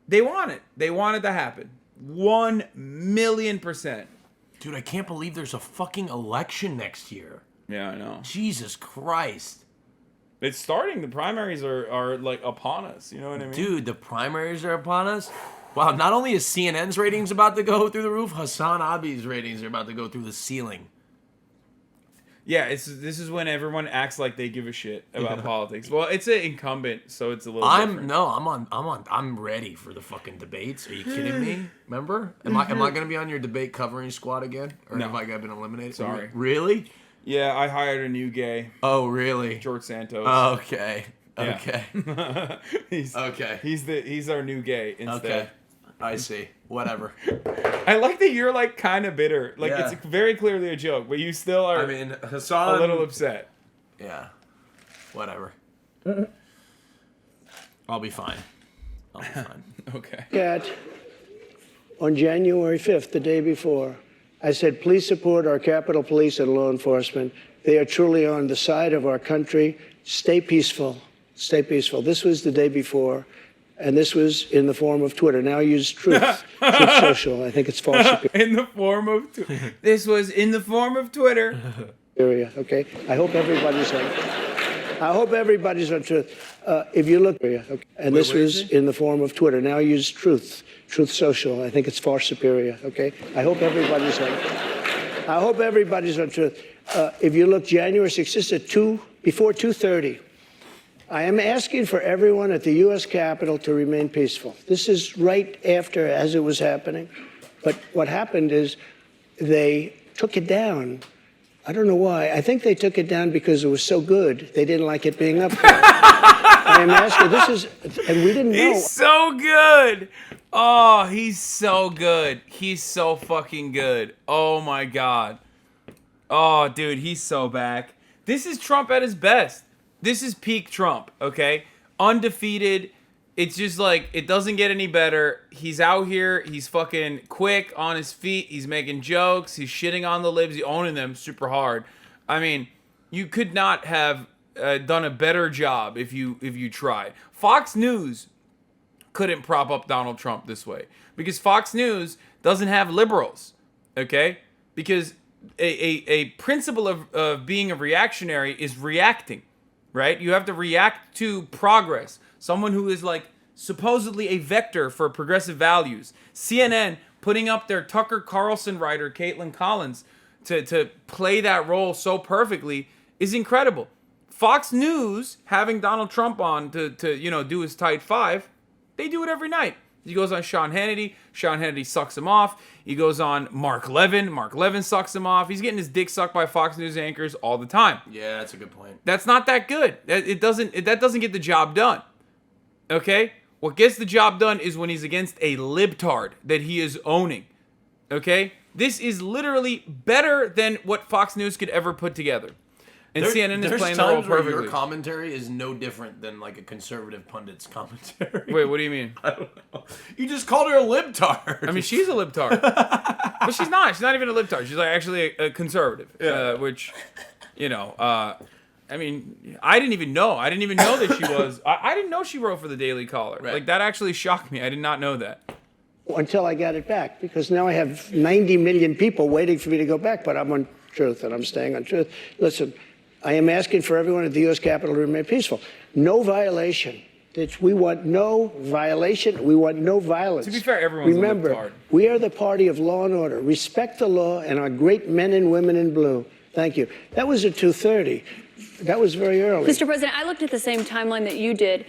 They want it. They want it to happen. 1,000,000%. Dude, I can't believe there's a fucking election next year. Yeah, I know. Jesus Christ. It's starting. The primaries are like upon us. You know what I mean? Dude, the primaries are upon us. Wow, not only is CNN's ratings about to go through the roof, Hasanabi's ratings are about to go through the ceiling. Yeah, this is when everyone acts like they give a shit about politics. Well, it's an incumbent, so it's a little different. I'm ready for the fucking debates. Are you kidding me? Remember? Am I gonna be on your debate covering squad again? Or No. have I been eliminated? Sorry. Really? Yeah, I hired a new gay, Oh, really? George Santos. Okay. Yeah. Okay. he's Okay. He's our new gay instead. Okay. I see. Whatever. I like that you're like kind of bitter. Like Yeah. it's very clearly a joke, but you still are I mean, Hasan. a little upset. Yeah. Whatever. I'll be fine. Okay. on January 5th, the day before, I said, please support our Capitol Police and law enforcement. They are truly on the side of our country. Stay peaceful. Stay peaceful. This was the day before, and this was in the form of Twitter. Now use Truth, Truth Social. I think it's false. In the form of this was in the form of Twitter. Okay. I hope everybody's on Truth. If you look, okay. And this was in the form of Twitter. Now use Truth, Truth Social. I think it's far superior. Okay. I hope everybody's on Truth. If you look, January 6th, just at before 2:30. I am asking for everyone at the U.S. Capitol to remain peaceful. This is right after, as it was happening. But what happened is they took it down. I don't know why. I think they took it down because it was so good. They didn't like it being up there. I'm asking, and we didn't know. He's so good. Oh, he's so good. He's so fucking good. Oh my God. Oh, dude, he's so back. This is Trump at his best. This is peak Trump, okay? Undefeated. It's just like, it doesn't get any better. He's out here. He's fucking quick on his feet. He's making jokes. He's shitting on the libs. He's owning them super hard. I mean, you could not have done a better job if you tried. Fox News couldn't prop up Donald Trump this way because Fox News doesn't have liberals, okay? Because a principle of being a reactionary is reacting, right? You have to react to progress. Someone who is like supposedly a vector for progressive values. CNN putting up their Tucker Carlson writer, Caitlin Collins, to play that role so perfectly is incredible. Fox News having Donald Trump on to do his tight five, they do it every night. He goes on Sean Hannity. Sean Hannity sucks him off. He goes on Mark Levin. Mark Levin sucks him off. He's getting his dick sucked by Fox News anchors all the time. Yeah, that's a good point. That's not that good. That doesn't get the job done. Okay? What gets the job done is when he's against a libtard that he is owning. Okay? This is literally better than what Fox News could ever put together. And CNN is playing the role perfectly. Your commentary is no different than like a conservative pundit's commentary. Wait, what do you mean? I don't know. You just called her a libtard. I mean, she's a libtard. But she's not. She's not even a libtard. She's like actually a conservative. Yeah. Which, I mean, I didn't even know. I didn't even know that she was. I didn't know she wrote for the Daily Caller. Right. Like, that actually shocked me. I did not know that. Until I got it back, because now I have 90 million people waiting for me to go back, but I'm on truth and I'm staying on truth. Listen, I am asking for everyone at the U.S. Capitol to remain peaceful. No violation. We want no violation. We want no violence. To be fair, everyone's a Remember, libtard. we are the party of law and order. Respect the law and our great men and women in blue. Thank you. That was at 2:30. That was very early. Mr. President, I looked at the same timeline that you did.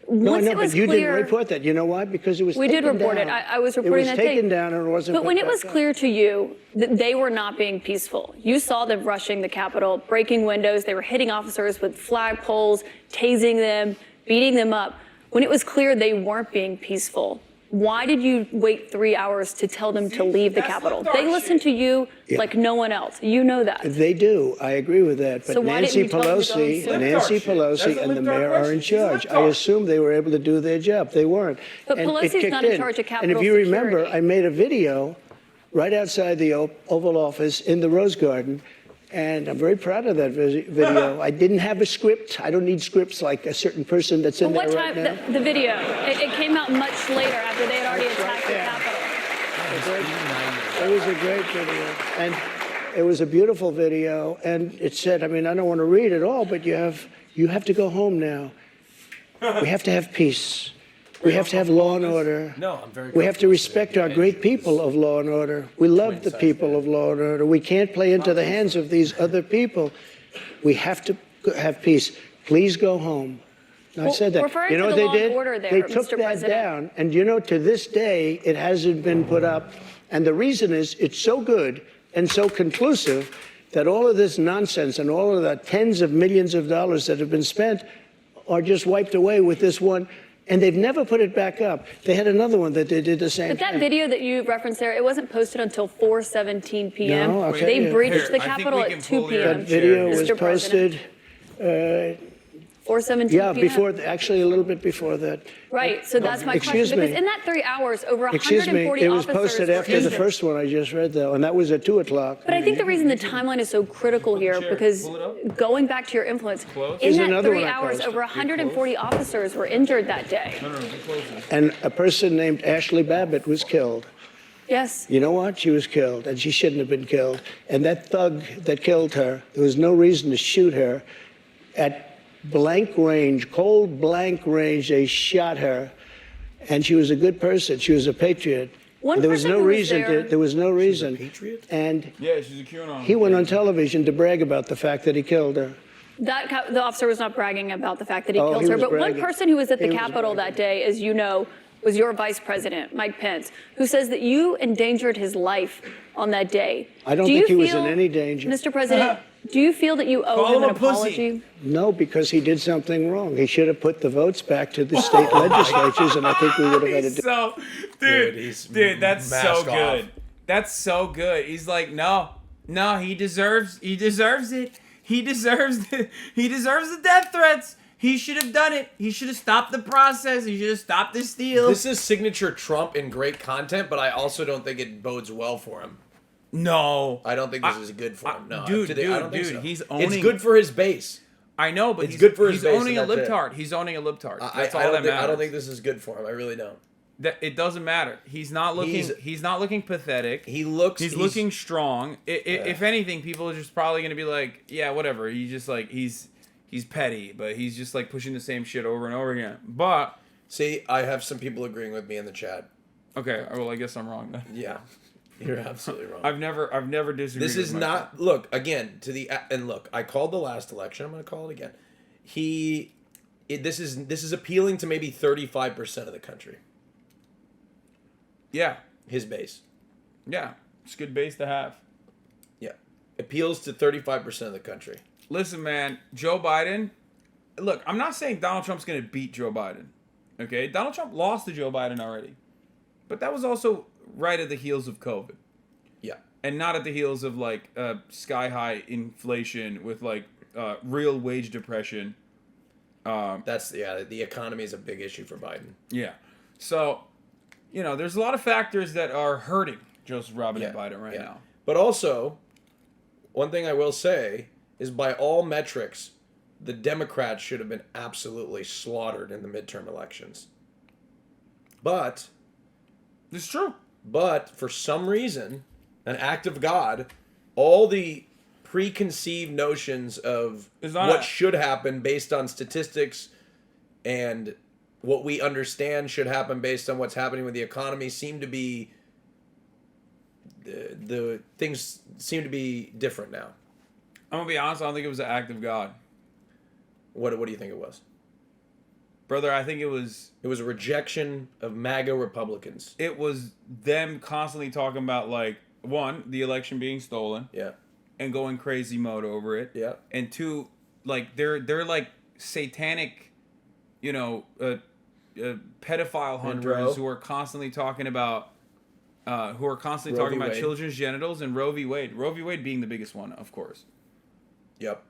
No, Once I know, it was but you clear, didn't report that. You know why? Because it was we taken did report down. it. I was reporting that It was day. taken down and it wasn't But put when it back was up. clear to you that they were not being peaceful, you saw them rushing the Capitol, breaking windows. They were hitting officers with flagpoles, tasing them, beating them up. When it was clear they weren't being peaceful, why did you wait 3 hours to tell them to leave the Capitol? They listen to you like no one else. You know that. They do. I agree with that. But So why Nancy didn't you tell them to go Pelosi, sooner? Nancy Pelosi and the mayor are in charge. I assume they were able to do their job. They weren't. But And it Pelosi's kicked not in charge of Capitol And if you remember, security. I made a video right outside the Oval Office in the Rose Garden. And I'm very proud of that video. I didn't have a script. I don't need scripts like a certain person that's in But there what right time, now. the video, it came out much later after they had already attacked the Capitol. It was a great video. And it was a beautiful video. And it said, I mean, I don't want to read it all, but you have to go home now. We have to have peace. We have to have law and order. No, I'm very We have to respect our great people of law and order. We love the people of law and order. We can't play into the hands of these other people. We have to have peace. Please go home. I said that. referring You know to what the they law and did? order there, They took Mr. that President. down. And to this day, it hasn't been put up. And the reason is it's so good and so conclusive that all of this nonsense and all of the tens of millions of dollars that have been spent are just wiped away with this one. And they've never put it back up. They had another one that they did the same But that thing. video that you referenced there, it wasn't posted until 4:17 p.m. No, I'll tell They you. breached Here, the I think Capitol we at can 2 pull your p.m. That video was Mr. President. posted, 4:17 yeah, p.m. before, actually a little bit before that. Right, so that's my Excuse question. me. Because in that 3 hours, over Excuse me, 140 it was officers posted were after the injured. first one I just read, though, and that was at 2 o'clock. But I think the reason the timeline is so critical here, because going back to your influence, in Here's that another 3 one I hours, posted. over 140 officers were injured that day. And a person named Ashley Babbitt was killed. Yes. You know what? She was killed, and she shouldn't have been killed. And that thug that killed her, there was no reason to shoot her. At blank range, cold blank range, they shot her. And she was a good person. She was a patriot. One There was person no who was reason there- there was no reason. patriot? And Yeah, she's a QAnon. he went on television to brag about the fact that he killed her. The officer was not bragging about the fact that he Oh, killed he her. was But bragging. one person who was at the He was Capitol bragging. that day, as you know, was your vice president, Mike Pence, who says that you endangered his life on that day. I don't think he was in any danger. Mr. President, do you feel that you owe Call him an him a pussy. apology? No, because he did something wrong. He should have put the votes back to the state legislatures, and I think we would have had to do. So, dude, that's so good. That's so good. He's like, no, he deserves it. He deserves the death threats. He should have done it. He should have stopped the process. He should have stopped the steal. This is signature Trump in great content, but I also don't think it bodes well for him. No, I don't think this is good for him. No, dude, I don't think so. he's owning. It's good for his base. I know, but It's good for his he's base, owning a and that's it. libtard. He's owning a libtard. That's I all that don't think, matters. I don't think this is good for him. I really don't. That it doesn't matter. He's not looking. He's not looking pathetic. He looks. He's looking strong. If anything, people are just probably gonna be like, yeah, whatever. He's just like he's petty, but he's just like pushing the same shit over and over again. But See, I have some people agreeing with me in the chat. okay, well, I guess I'm wrong then. Yeah, you're absolutely wrong. I've never disagreed. This with is my not. friend. Look again to the and look. I called the last election. I'm going to call it again. This is appealing to maybe 35% of the country. Yeah, His base. yeah, it's a good base to have. Yeah, appeals to 35% of the country. Listen, man, Joe Biden. Look, I'm not saying Donald Trump's gonna beat Joe Biden. Okay, Donald Trump lost to Joe Biden already, but that was also right at the heels of COVID. Yeah. And not at the heels of like sky high inflation with like real wage depression. The economy is a big issue for Biden. Yeah. So, there's a lot of factors that are hurting Joseph Robinette Biden right now. But also, one thing I will say is by all metrics, the Democrats should have been absolutely slaughtered in the midterm elections. But It's true. But for some reason, an act of God, all the preconceived notions of what should happen based on statistics and what we understand should happen based on what's happening with the economy seem to be the things seem to be different now. I'm gonna be honest. I don't think it was an act of God, What do you think it was? brother. I think it was It was a rejection of MAGA Republicans. them constantly talking about like one, the election being stolen, Yeah. and going crazy mode over it. Yeah. And two, like they're like satanic, pedophile hunters who are constantly talking about, Roe v. Wade. children's genitals and Roe v. Wade. Roe v. Wade being the biggest one, of course. Yep.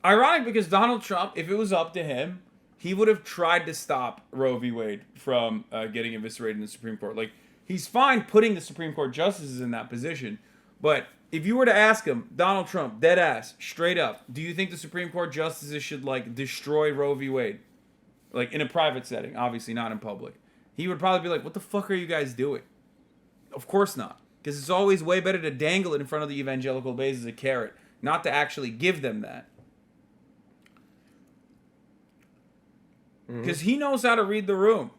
Ironic because Donald Trump, if it was up to him, he would have tried to stop Roe v. Wade from getting eviscerated in the Supreme Court. Like, he's fine putting the Supreme Court justices in that position, but if you were to ask him, Donald Trump, dead ass, straight up, do you think the Supreme Court justices should, like, destroy Roe v. Wade? Like, in a private setting, obviously not in public. He would probably be like, what the fuck are you guys doing? Of course not. Because it's always way better to dangle it in front of the evangelical base as a carrot, not to actually give them that. Because he knows how to read the room.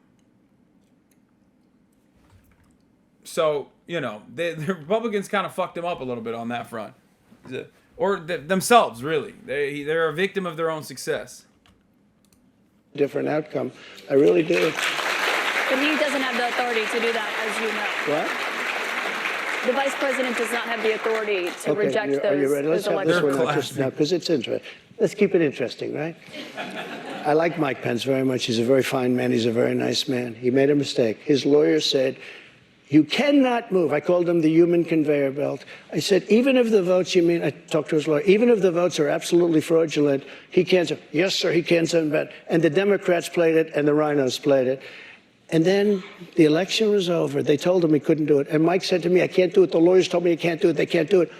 So, the Republicans kind of fucked him up a little bit on that front. Or themselves, really. They're a victim of their own success. Different outcome. I really do. But he doesn't have the authority to do that, as you know. What? The vice president does not have the authority to Okay, reject are you ready? Let's those have this elections. one out just now, because it's interesting. Let's keep it interesting, right? I like Mike Pence very much. He's a very fine man. He's a very nice man. He made a mistake. His lawyer said, you cannot move. I called him the human conveyor belt. I said, even if the votes, I talked to his lawyer, even if the votes are absolutely fraudulent, he can't say, yes, sir, he can't say that. And the Democrats played it, and the rhinos played it. And then the election was over. They told him he couldn't do it. And Mike said to me, I can't do it. The lawyers told me I can't do it. They can't do it.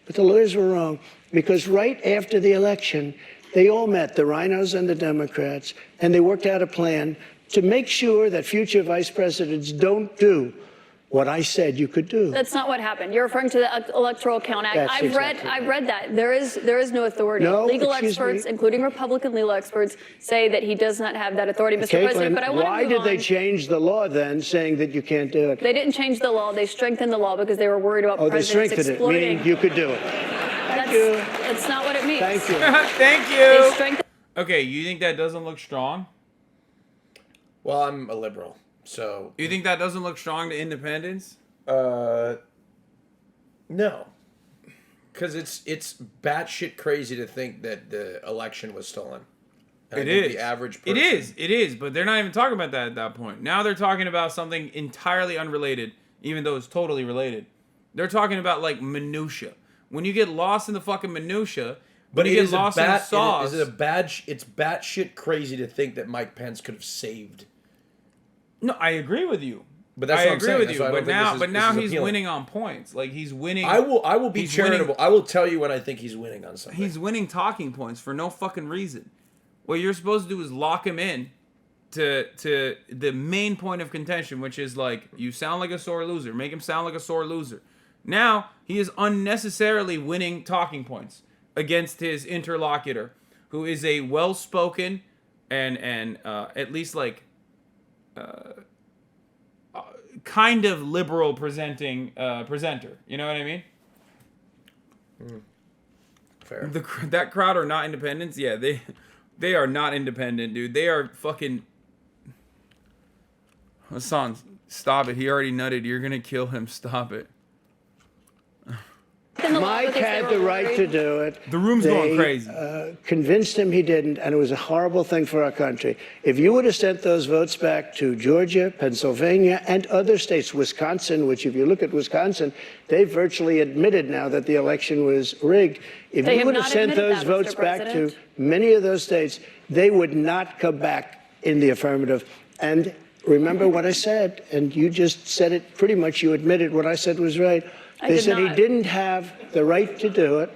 But the lawyers were wrong, because right after the election, they all met, the rhinos and the Democrats, and they worked out a plan to make sure that future vice presidents don't do what I said you could do. That's not what happened. You're referring to the Electoral Count Act. That's I've read that. There is no authority. No, legal excuse experts, me. including Republican legal experts, say that he does not have that authority, Mr. President. Caitlin, But I want to why move did on. they change the law then, saying that you can't do it? They didn't change the law. They strengthened the law because they were worried about Oh, they presidents strengthened it, exploiting. meaning you could do it. That's not what it means. Thank you. Thank They you. strengthened. Okay, you think that doesn't look strong? Well, I'm a liberal. So You think that doesn't look strong to independents? no, because it's batshit crazy to think that the election was stolen. And I think the average person, It is, but they're not even talking about that at that point. Now they're talking about something entirely unrelated, even though it's totally related. They're talking about like minutia. When you get lost in the fucking minutia, But you it get is lost in the sauce. It's batshit crazy to think that Mike Pence could have saved. No, I agree with you. But that's I what I'm agree saying. with That's you. why I don't But think now, this but is now he's appealing. winning on points. Like he's winning. I will be he's charitable. winning- I will tell you when I think he's winning on something. He's winning talking points for no fucking reason. What you're supposed to do is lock him in to the main point of contention, which is like, you sound like a sore loser. Make him sound like a sore loser. Now he is unnecessarily winning talking points against his interlocutor, who is a well-spoken and at least like kind of liberal presenting presenter. You know what I mean? Fair. That crowd are not independents. Yeah, they are not independent, dude. They are fucking. Hassan, stop it. He already nutted. You're gonna kill him. Stop it. Mike had the right to do it. The room's going crazy. Convinced him he didn't, and it was a horrible thing for our country. If you would have sent those votes back to Georgia, Pennsylvania, and other states, Wisconsin, which if you look at Wisconsin, they virtually admitted now that the election was rigged. If They you have would have not sent admitted those that, votes Mr. back to President. many of those states, they would not come back in the affirmative. And remember what I said, and you just said it pretty much. You admitted what I said was right. They said he didn't have the right to do it,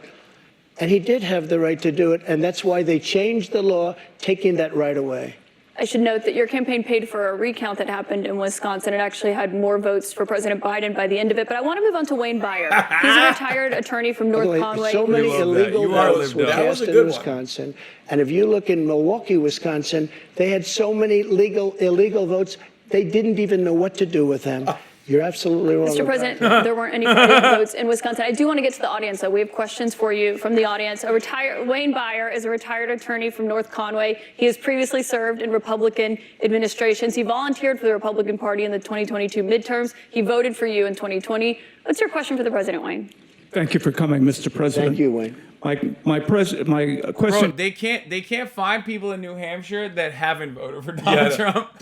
and he did have the right to do it, and that's why they changed the law, taking that right away. I should note that your campaign paid for a recount that happened in Wisconsin. It actually had more votes for President Biden by the end of it. But I want to move on to Wayne Byer. He's a retired attorney from By the North way, Conway. so many love that. illegal You are votes were lived up. That was cast a in good one. Wisconsin, and if you look in Milwaukee, Wisconsin, they had so many illegal votes, they didn't even know what to do with them. You're absolutely wrong. Mr. about President, that. there weren't any fraudulent votes in Wisconsin. I do want to get to the audience, though. We have questions for you from the audience. Wayne Byer is a retired attorney from North Conway. He has previously served in Republican administrations. He volunteered for the Republican Party in the 2022 midterms. He voted for you in 2020. What's your question for the president, Wayne? Thank you for coming, Mr. President. Thank you, Wayne. My question. Bro, they can't find people in New Hampshire that haven't voted for Donald Trump.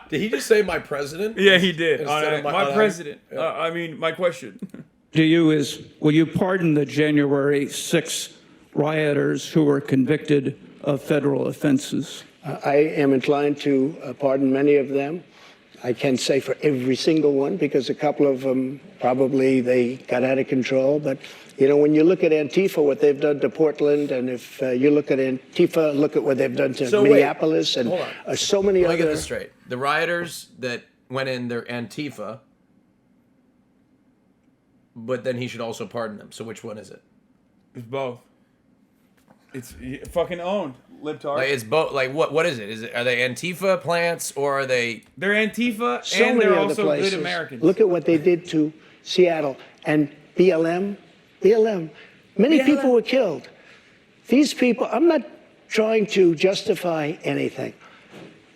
Did he just say my president? Yeah, he did. Instead of My president. My question. to you is, will you pardon the January 6 rioters who were convicted of federal offenses? I am inclined to pardon many of them. I can't say for every single one because a couple of them probably they got out of control. But, you know, when you look at Antifa, what they've done to Portland, and if you look at Antifa, look at what they've done to Minneapolis and so many Let me other. get this straight. The rioters that went in, they're Antifa, but then he should also pardon them. So which one is it? It's both. It's fucking owned, libtard. Like it's both. Like what is it? Is it, are they Antifa plants or are they? They're Antifa So and many they're other also places. good Americans. Look at what they did to Seattle and BLM. Many people were killed. These people, I'm not trying to justify anything,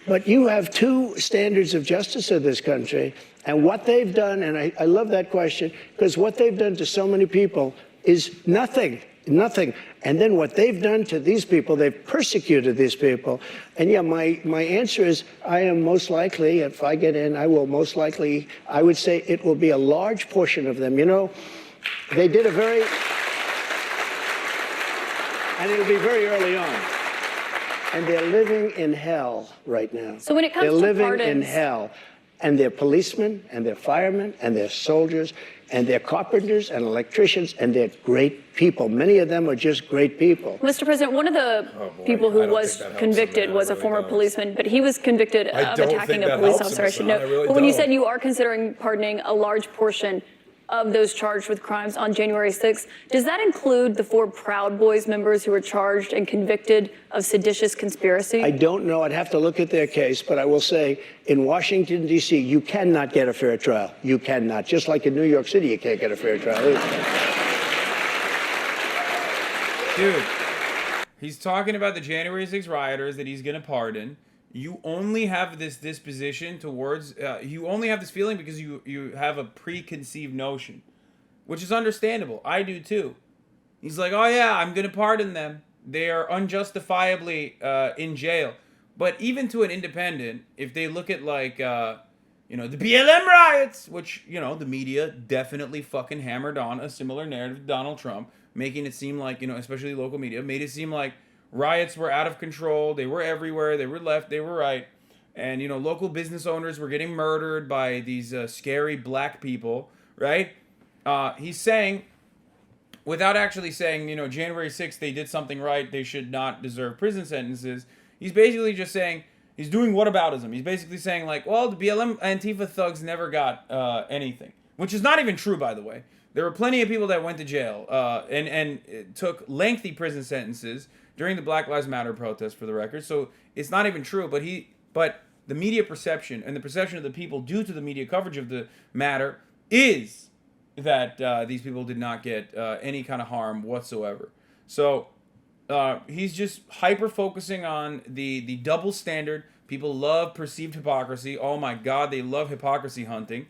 but you have two standards of justice in this country, and what they've done, and I love that question, because what they've done to so many people is nothing. And then what they've done to these people, they've persecuted these people. And yeah, my answer is I am most likely, if I get in, I will most likely, I would say it will be a large portion of them. You know, they did and it'll be very early on. And they're living in hell right now. So when it comes they're to living in pardons- hell. And they're policemen, and they're firemen, and they're soldiers, and they're carpenters and electricians, and they're great people. Many of them are just great people. Mr. President, one of the people I who don't was think that helps convicted him, was a I really former don't. policeman, but he was convicted of don't attacking think a that police helps officer, him, I should Hassan. note. I really But when you don't. said you are considering pardoning a large portion of those charged with crimes on January 6th, does that include the 4 Proud Boys members who were charged and convicted of seditious conspiracy? I don't know. I'd have to look at their case, but I will say in Washington, D.C., you cannot get a fair trial. You cannot. Just like in New York City, you can't get a fair trial. Dude, he's talking about the January 6 rioters that he's going to pardon. you only have this disposition towards, you only have this feeling because you have a preconceived notion, which is understandable. I do too. He's like, oh yeah, I'm going to pardon them. They are unjustifiably in jail. But even to an independent, if they look at like, the BLM riots, which, the media definitely fucking hammered on a similar narrative to Donald Trump, making it seem like, especially local media, made it seem like riots were out of control. They were everywhere. They were left. They were right. And, local business owners were getting murdered by these scary black people, right? He's saying, without actually saying, January 6th, they did something right. They should not deserve prison sentences. He's basically just saying, he's doing whataboutism. He's basically saying, like, well, the BLM Antifa thugs never got anything. Which is not even true, by the way. There were plenty of people that went to jail and took lengthy prison sentences during the Black Lives Matter protest, for the record. So it's not even true. But the media perception and the perception of the people due to the media coverage of the matter is that these people did not get any kind of harm whatsoever. So he's just hyper focusing on the double standard. People love perceived hypocrisy. Oh my God, they love hypocrisy hunting.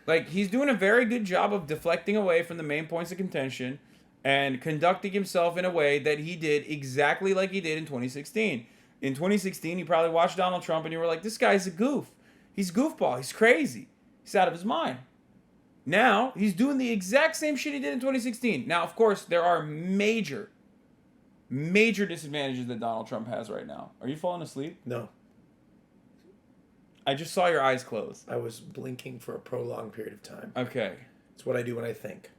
Like, he's doing a very good job of deflecting away from the main points of contention and conducting himself in a way that he did exactly like he did in 2016. In 2016, you probably watched Donald Trump and you were like, this guy's a goof. He's a goofball. He's crazy. He's out of his mind. Now, he's doing the exact same shit he did in 2016. Now, of course, there are major disadvantages that Donald Trump has right now. Are you falling asleep? No. I just saw your eyes close. I was blinking for a prolonged period of time. Okay. It's what I do when I think.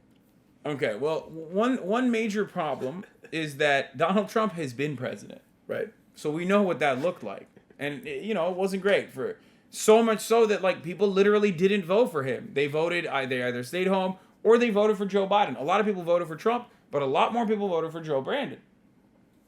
Okay, well, one major problem is that Donald Trump has been president. Right. So we know what that looked like. And, it wasn't great for so much so that, like, people literally didn't vote for him. They voted, they either stayed home or they voted for Joe Biden. A lot of people voted for Trump, but a lot more people voted for Joe Brandon.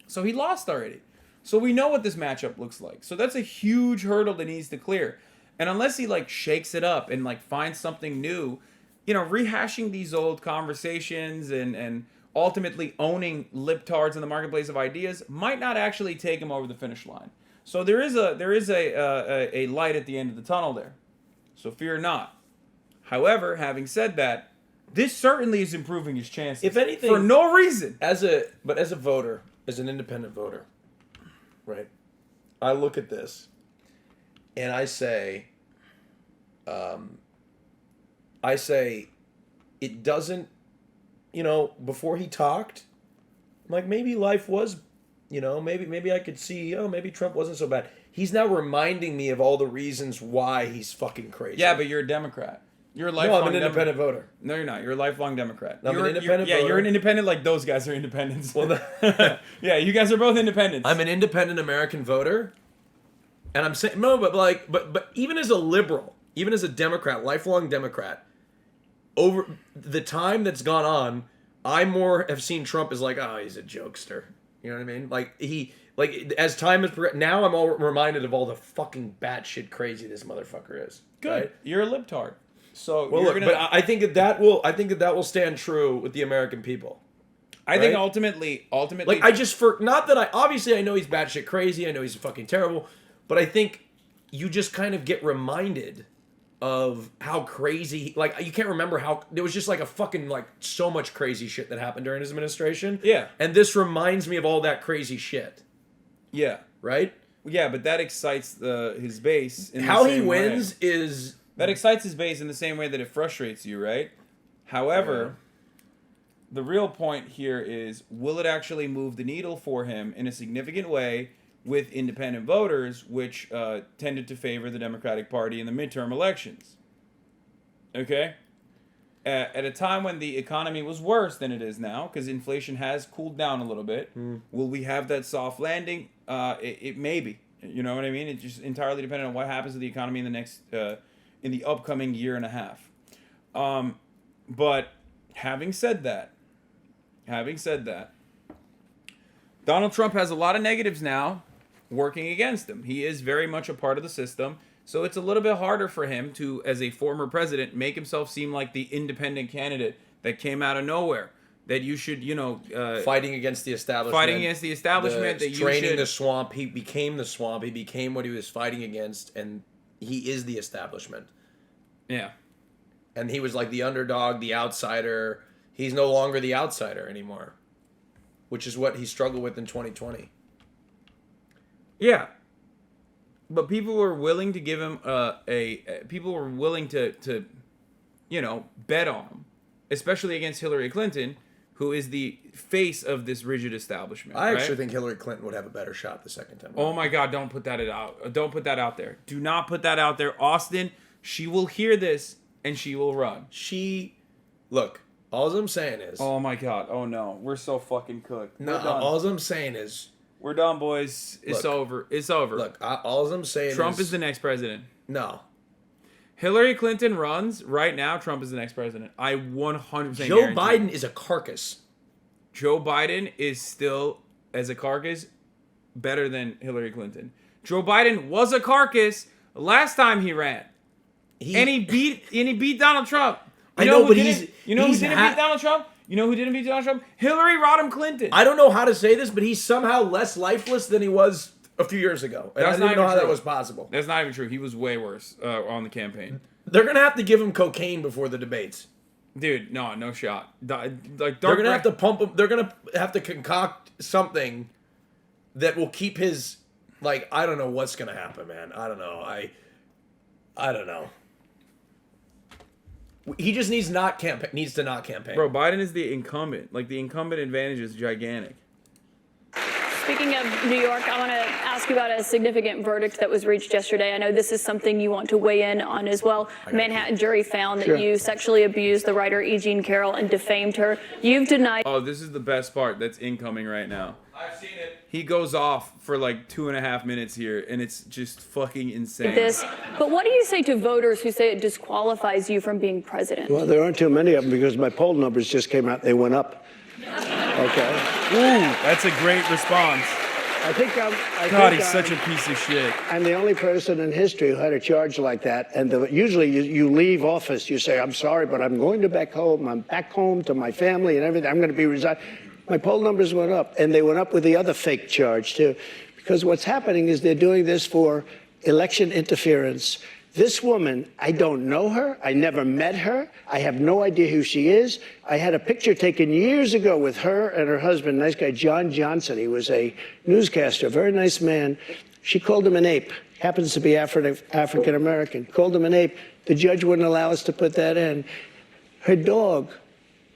So he lost already. So we know what this matchup looks like. So that's a huge hurdle that needs to clear. And unless he, like, shakes it up and, like, finds something new, rehashing these old conversations and ultimately owning libtards in the marketplace of ideas might not actually take him over the finish line. So there is a light at the end of the tunnel there. So fear not. However, having said that, this certainly is improving his chances. If anything, for no reason. As a voter, as an independent voter, right? I look at this and I say it doesn't, before he talked, I'm like, maybe life was, maybe I could see, maybe Trump wasn't so bad. He's now reminding me of all the reasons why he's fucking crazy. Yeah, but you're a Democrat. You're a lifelong I'm an independent voter. No, you're not. You're a lifelong Democrat. I'm an independent voter. Yeah, you're an independent like those guys are independents. Well, yeah, you guys are both independents. I'm an independent American voter. And I'm saying, no, but even as a liberal, even as a Democrat, lifelong Democrat, over the time that's gone on, I more have seen Trump as like, oh, he's a jokester. You know what I mean? Like as time has progressed, now I'm all reminded of all the fucking batshit crazy this motherfucker is. Good. Right? You're a libtard. So well, look, but I think that will stand true with the American people. I think ultimately, like I know he's batshit crazy. I know he's fucking terrible, but I think you just kind of get reminded of how crazy, like, you can't remember how there was just like a fucking, like, so much crazy shit that happened during his administration. Yeah. And this reminds me of all that crazy shit. Yeah. Right? Yeah, but that excites his base. How he wins is... That excites his base in the same way that it frustrates you, right? However, the real point here is, will it actually move the needle for him in a significant way with independent voters, which tended to favor the Democratic Party in the midterm elections? Okay? At a time when the economy was worse than it is now, because inflation has cooled down a little bit, will we have that soft landing? It may be. You know what I mean? It's just entirely dependent on what happens to the economy in the next... in the upcoming year and a half. But having said that, Donald Trump has a lot of negatives now working against him. He is very much a part of the system. So it's a little bit harder for him to, as a former president, make himself seem like the independent candidate that came out of nowhere. that you should, fighting against the establishment. fighting against the establishment, that you draining should the swamp. He became the swamp. He became what he was fighting against, and he is the establishment. Yeah. And he was like the underdog, the outsider. He's no longer the outsider anymore, which is what he struggled with in 2020. Yeah. But people were willing to give him people were willing to bet on him, especially against Hillary Clinton, who is the face of this rigid establishment. I actually right? think Hillary Clinton would have a better shot the second time. Oh my God, don't put that out. Don't put that out there. Do not put that out there. Austin, she will hear this and she will run. Look, all I'm saying is... Oh my God. Oh no. We're so fucking cooked. No, We're done. all I'm saying is... We're done, boys. It's over. It's over. Look, all I'm saying Trump is the next president. No. Hillary Clinton runs right now. Trump is the next president. I 100% Joe guarantee. Biden is a carcass. Joe Biden is still, as a carcass, better than Hillary Clinton. Joe Biden was a carcass last time he ran, and he beat Donald Trump. I know, but who didn't beat Donald Trump? You know who didn't beat Donald Trump? Hillary Rodham Clinton. I don't know how to say this, but he's somehow less lifeless than he was a few years ago. And I didn't know how that was possible. That's not even true. He was way worse on the campaign. They're going to have to give him cocaine before the debates. Dude, no shot. They're going to have to pump him. They're going to have to concoct something that will keep his, I don't know what's going to happen, man. I don't know. I don't know. He just needs to not campaign. Bro, Biden is the incumbent. The incumbent advantage is gigantic. Speaking of New York, I want to ask you about a significant verdict that was reached yesterday. I know this is something you want to weigh in on as well. Manhattan jury found that you sexually abused the writer E. Jean Carroll and defamed her. You've denied... Oh, this is the best part that's incoming right now. I've seen it. He goes off for 2.5 minutes here, and it's just fucking insane. But what do you say to voters who say it disqualifies you from being president? Well, there aren't too many of them because my poll numbers just came out. They went up. Okay. Ooh, that's a great response. God, he's such a piece of shit. I'm the only person in history who had a charge like that. And usually you leave office, you say, I'm sorry, but I'm going to back home. I'm back home to my family and everything. I'm going to be resigned. My poll numbers went up, and they went up with the other fake charge, too. Because what's happening is they're doing this for election interference. This woman, I don't know her. I never met her. I have no idea who she is. I had a picture taken years ago with her and her husband, nice guy, John Johnson. He was a newscaster, very nice man. She called him an ape. Happens to be African American. Called him an ape. The judge wouldn't allow us to put that in. Her dog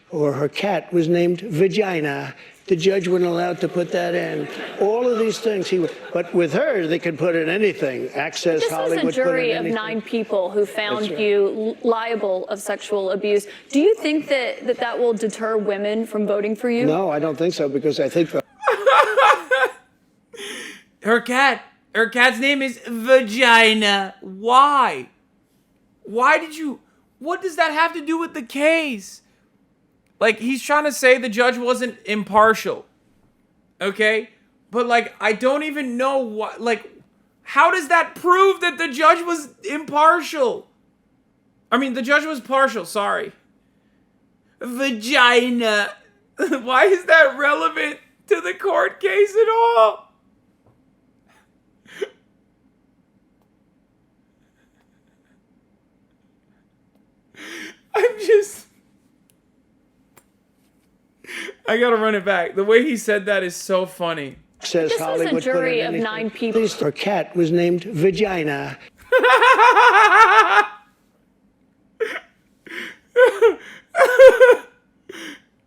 or her cat was named Vagina. The judge wouldn't allow to put that in. All of these things. But with her, they can put in anything. Access Hollywood. This was a jury of 9 people who found you liable of sexual abuse. Do you think that will deter women from voting for you? No, I don't think so, because I think Her cat's name is Vagina. Why? What does that have to do with the case? He's trying to say the judge wasn't impartial. Okay? But, I don't even know what, how does that prove that the judge was impartial? I mean, the judge was partial, sorry. Vagina. Why is that relevant to the court case at all? I gotta run it back. The way he said that is so funny. Says this Hollywood was a jury of 9 people. Her cat was named Vagina.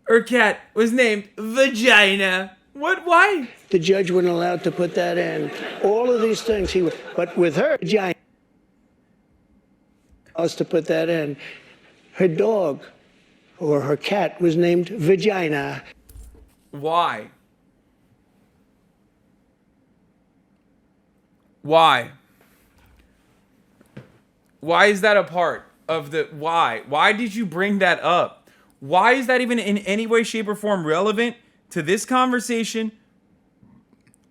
Her cat was named Vagina. What? Why? The judge wouldn't allow to put that in. All of these things. But with her, Vagina. Us to put that in. Her dog or her cat was named Vagina. Why? Why? Why is that a part of the why? Why did you bring that up? Why is that even in any way, shape, or form relevant to this conversation?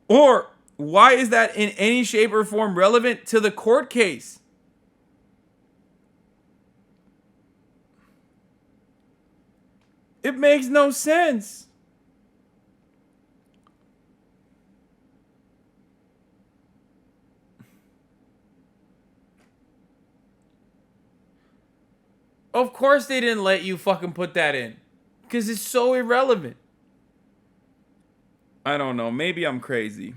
Or why is that in any shape or form relevant to the court case? It makes no sense. Of course they didn't let you fucking put that in. Because it's so irrelevant. I don't know. Maybe I'm crazy.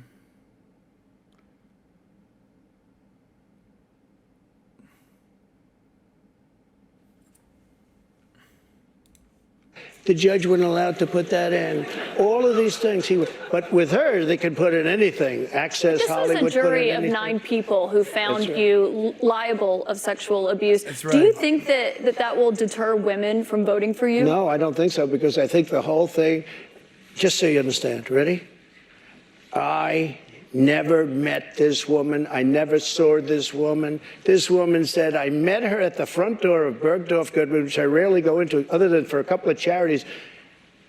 The judge wasn't allowed to put that in. All of these things, but with her, they could put in anything. Access, This Hollywood, was a jury put in of anything. 9 people who found That's right. you liable of sexual abuse. That's Do you right. think that will deter women from voting for you? No, I don't think so, because I think the whole thing, just so you understand, ready? I never met this woman. I never saw this woman. This woman said, I met her at the front door of Bergdorf Goodman, which I rarely go into, other than for a couple of charities.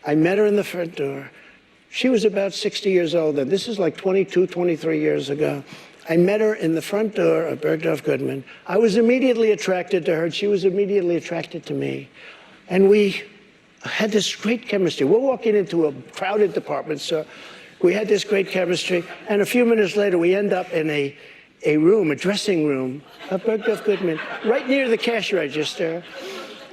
I met her in the front door. She was about 60 years old then. This is like 22, 23 years ago. I met her in the front door of Bergdorf Goodman. I was immediately attracted to her, and she was immediately attracted to me. And we had this great chemistry. We're walking into a crowded department store. We had this great chemistry, and a few minutes later, we end up in a room, a dressing room of Bergdorf Goodman, right near the cash register.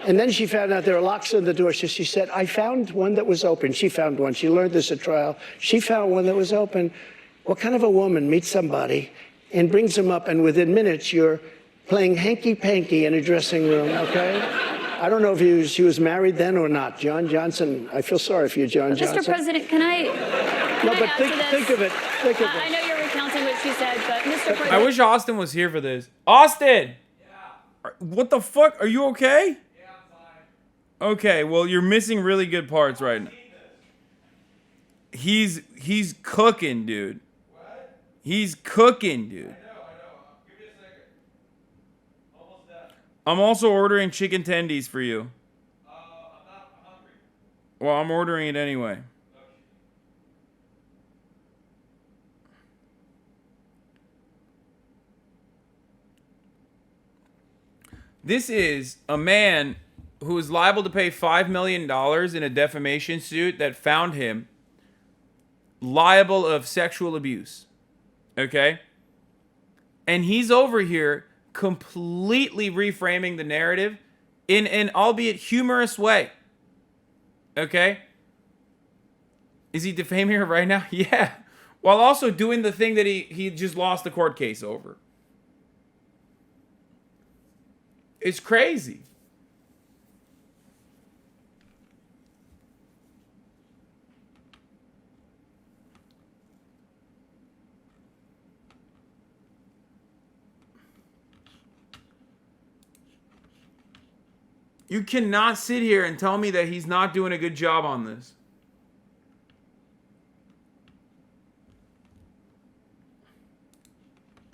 And then she found out there were locks on the door, so she said, I found one that was open. She found one. She learned this at trial. She found one that was open. What kind of a woman meets somebody and brings them up, and within minutes, you're playing hanky-panky in a dressing room, okay? I don't know if she was married then or not. John Johnson, I feel sorry for you, John Johnson. Mr. President, can I No, but answer this? think of it. Think of I it. know you're recounting what she said, but Mr. President. I wish Austin was here for this. Austin! Yeah. What the fuck? Are you okay? Yeah, I'm fine. Okay, well, you're missing really good parts right now. He's cooking, dude. What? He's cooking, dude. I know. Give me a second. Almost done. I'm also ordering chicken tendies for you. I'm not hungry. Well, I'm ordering it anyway. This is a man who is liable to pay $5 million in a defamation suit that found him liable of sexual abuse. Okay? And he's over here completely reframing the narrative in an albeit humorous way. Okay? Is he defaming her right now? Yeah. While also doing the thing that he just lost the court case over. It's crazy. You cannot sit here and tell me that he's not doing a good job on this.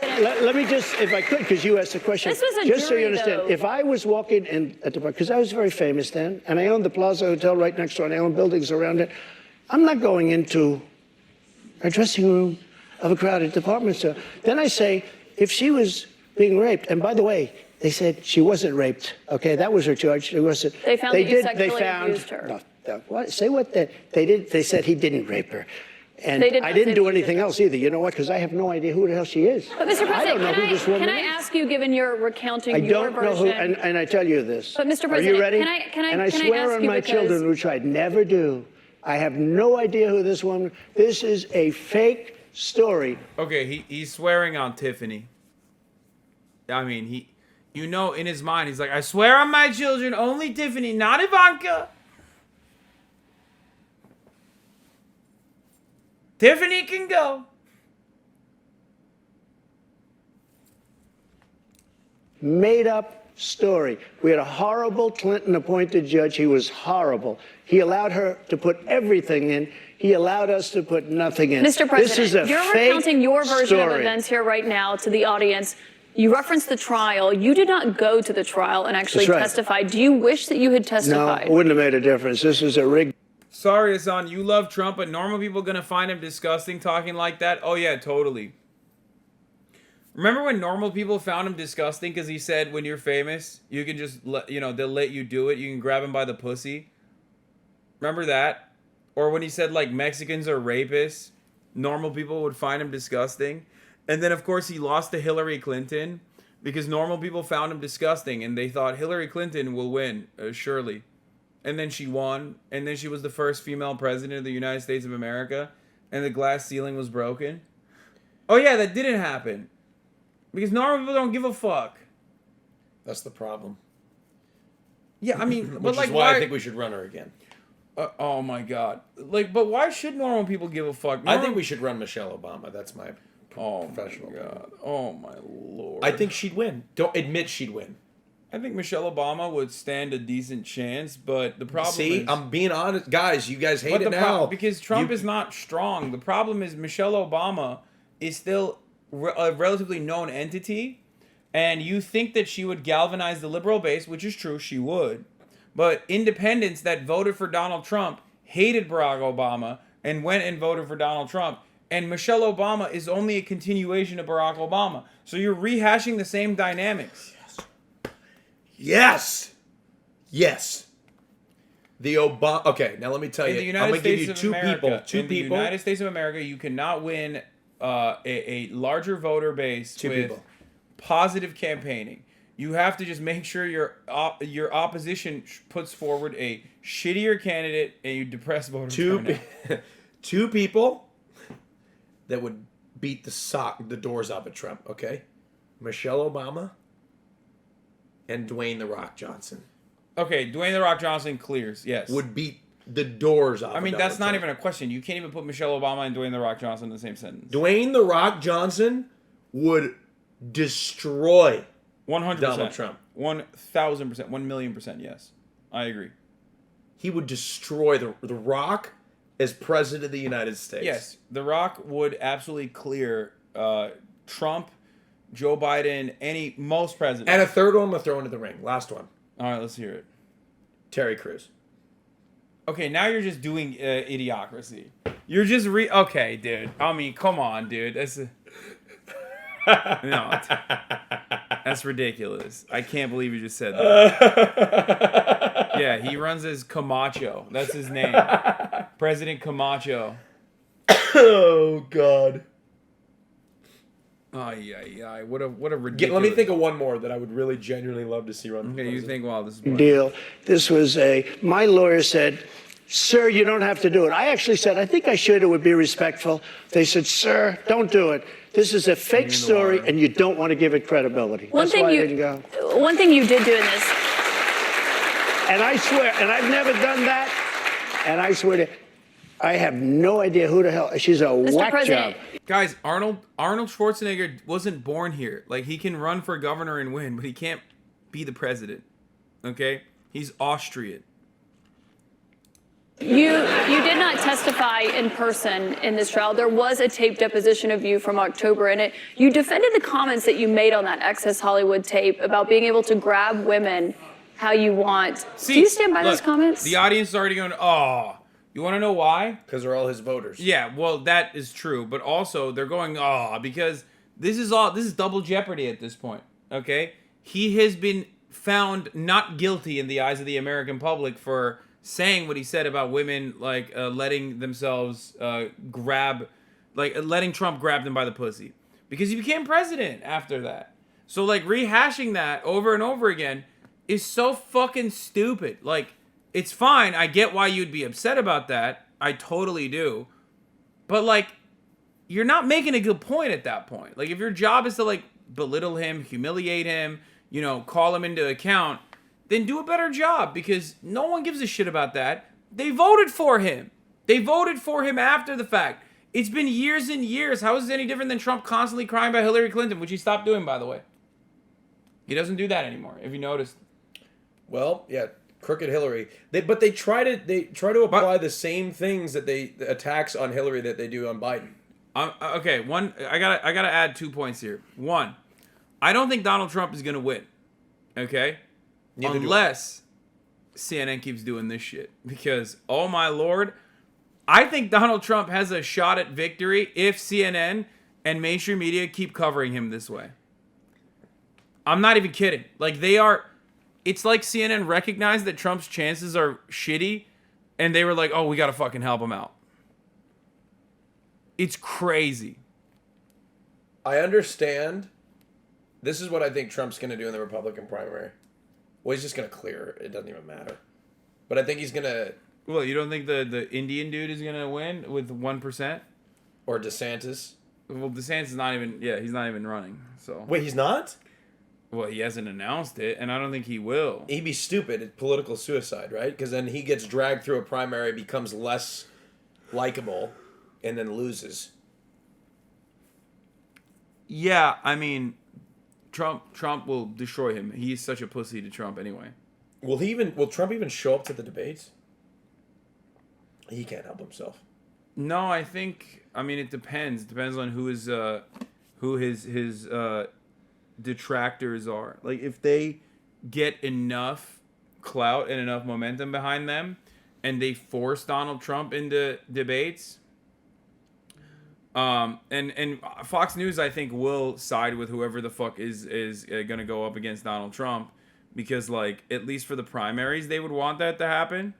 Let me just, if I could, because you asked the question. This was a just so jury, you understand, though. if I was walking in at the because I was very famous then, and I owned the Plaza Hotel right next door, and I owned buildings around it, I'm not going into a dressing room of a crowded department store. Then I say, if she was being raped, and by the way, they said she wasn't raped. Okay, that was her charge. It wasn't. They found that you sexually abused her. No, what? Say what? They did. They said he didn't rape her. And They did I not didn't say do that you anything did. else either. You know what? Because I have no idea who the hell she is. But Mr. President, I don't know who this woman can I is. ask you, given you're recounting I your don't version? know who, and I tell you this. But, Mr. Are President, you ready? can I And I can I swear ask on you my because- children, which I'd never do. I have no idea who this woman. This is a fake story. Okay, he's swearing on Tiffany. I mean, you know, in his mind, he's like, I swear on my children, only Tiffany, not Ivanka. Tiffany can go. Made up story. We had a horrible Clinton-appointed judge. He was horrible. He allowed her to put everything in. He allowed us to put nothing in. Mr. President, this is a you're fake recounting your version of story. events here right now to the audience. You referenced the trial. You did not go to the trial and actually That's right. testify. Do you wish that you had No, testified? it wouldn't have made a difference. This is a rigged. Sorry, Hassan, you love Trump, but normal people gonna find him disgusting talking like that? Oh yeah, totally. Remember when normal people found him disgusting because he said when you're famous, you can just they'll let you do it. You can grab him by the pussy. Remember that? Or when he said like Mexicans are rapists, normal people would find him disgusting. And then of course he lost to Hillary Clinton because normal people found him disgusting and they thought Hillary Clinton will win, surely. And then she won, and then she was the first female president of the United States of America, and the glass ceiling was broken. Oh yeah, that didn't happen. Because normal people don't give a fuck. That's the problem. Yeah, I mean, Which but like is why I think we should run her again. Oh my god. Like, but why should normal people give a fuck? I think we should run Michelle Obama. That's my professional god. opinion. Oh my lord. I think she'd win. Don't admit she'd win. I think Michelle Obama would stand a decent chance, but the problem is... I'm being honest. Guys, you guys hate it now. Because Trump is not strong. The problem is Michelle Obama is still a relatively known entity, and you think that she would galvanize the liberal base, which is true, she would. But independents that voted for Donald Trump hated Barack Obama and went and voted for Donald Trump. And Michelle Obama is only a continuation of Barack Obama. So you're rehashing the same dynamics. Yes. The Obama. Okay, now let me tell you. I'm going to give you two people. In the United States of America, you cannot win a larger voter base with positive campaigning. You have to just make sure your opposition puts forward a shittier candidate and you depress voter turnout. Two people that would beat the doors off of Trump, okay? Michelle Obama and Dwayne "The Rock" Johnson. Okay, Dwayne "The Rock" Johnson clears, yes. Would beat the doors off. I mean, that's not even a question. You can't even put Michelle Obama and Dwayne "The Rock" Johnson in the same sentence. Dwayne "The Rock" Johnson would destroy 100%. Donald Trump. 1,000%. 1,000,000%, yes. I agree. He would destroy the Rock as president of the United States. Yes, The Rock would absolutely clear Trump, Joe Biden, most presidents. And a third one I'm going to throw into the ring. Last one. All right, let's hear it. Terry Crews. Okay, now you're just doing idiocracy. You're just okay, dude. I mean, come on, dude. No, that's ridiculous. I can't believe you just said that. Yeah, he runs as Camacho. That's his name. President Camacho. Oh, God. Oh, what a ridiculous... Let me think of one more that I would really genuinely love to see run. Okay, you think, wow, this is... Deal. This was my lawyer said, sir, you don't have to do it. I actually said, I think I should. It would be respectful. They said, sir, don't do it. This is a fake story, and you don't want to give it credibility. That's why I didn't go. One thing you did do in this. And I swear, and I've never done that, and I swear to, I have no idea who the hell, she's a whack job. Guys, Arnold Schwarzenegger wasn't born here. Like, he can run for governor and win, but he can't be the president. Okay? He's Austrian. You did not testify in person in this trial. There was a taped deposition of you from October in it. You defended the comments that you made on that Access Hollywood tape about being able to grab women how you want. See, do you stand by those comments? The audience is already going, oh. You want to know why? Because they're all his voters. Yeah, well, that is true. But also, they're going, oh, because this is double jeopardy at this point, okay? He has been found not guilty in the eyes of the American public for saying what he said about women, like letting themselves letting Trump grab them by the pussy. Because he became president after that. So, like, rehashing that over and over again is so fucking stupid. Like, it's fine. I get why you'd be upset about that. I totally do. But, like, you're not making a good point at that point. Like, if your job is to, like, belittle him, humiliate him, call him into account, then do a better job, because no one gives a shit about that. They voted for him. They voted for him after the fact. It's been years and years. How is it any different than Trump constantly crying about Hillary Clinton, which he stopped doing, by the way? He doesn't do that anymore, if you noticed. Well, yeah, crooked Hillary. But they try to apply the same things the attacks on Hillary that they do on Biden. Okay, I gotta add 2 points here. One, I don't think Donald Trump is gonna win. Okay? Unless CNN keeps doing this shit. Because, oh my lord, I think Donald Trump has a shot at victory if CNN and mainstream media keep covering him this way. I'm not even kidding. Like, it's like CNN recognized that Trump's chances are shitty, And they were like, oh, we got to fucking help him out. It's crazy. I understand. This is what I think Trump's going to do in the Republican primary. Well, he's just going to clear. It doesn't even matter. But I think he's going to... Well, you don't think the Indian dude is going to win with 1%? Or DeSantis? Well, DeSantis is not even... Yeah, he's not even running, so... Wait, he's not? Well, he hasn't announced it, and I don't think he will. He'd be stupid. It's political suicide, right? Because then he gets dragged through a primary, becomes less likable, and then loses. Yeah, I mean, Trump will destroy him. He's such a pussy to Trump anyway. Will Trump even show up to the debates? He can't help himself. No, I think. I mean, it depends. It depends on who his detractors are. Like, if they get enough clout and enough momentum behind them, and they force Donald Trump into debates, and Fox News, I think, will side with whoever the fuck is gonna go up against Donald Trump, because, like, at least for the primaries, they would want that to happen,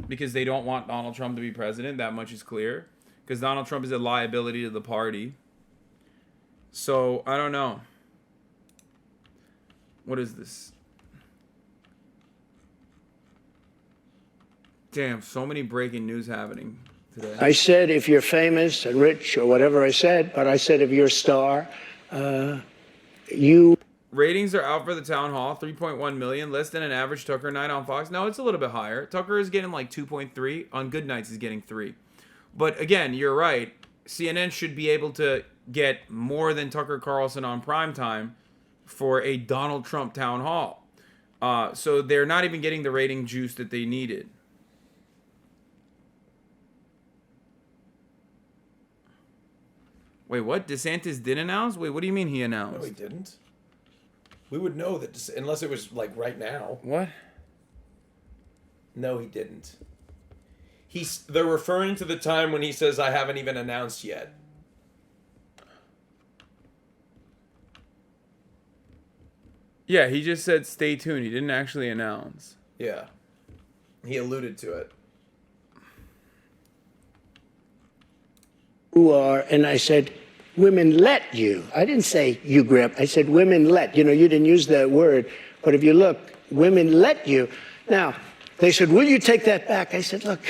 because they don't want Donald Trump to be president. That much is clear, because Donald Trump is a liability to the party. So I don't know. What is this? Damn, so many breaking news happening today. I said if you're famous and rich or whatever I said, but I said if you're a star, you... Ratings are out for the Town Hall, 3.1 million, less than an average Tucker night on Fox. No, it's a little bit higher. Tucker is getting like 2.3. On good nights, he's getting 3. But again, you're right. CNN should be able to get more than Tucker Carlson on primetime for a Donald Trump Town Hall. So they're not even getting the rating juice that they needed. Wait, what? DeSantis did announce? Wait, what do you mean he announced? No, he didn't. We would know that, unless it was like right now. What? No, he didn't. They're referring to the time when he says, I haven't even announced yet. Yeah, he just said stay tuned. He didn't actually announce. Yeah. He alluded to it. Who are, and I said, women let you. I didn't say you grab. I said women let. You know, you didn't use that word, but if you look, women let you. Now, they said, will you take that back? I said, look,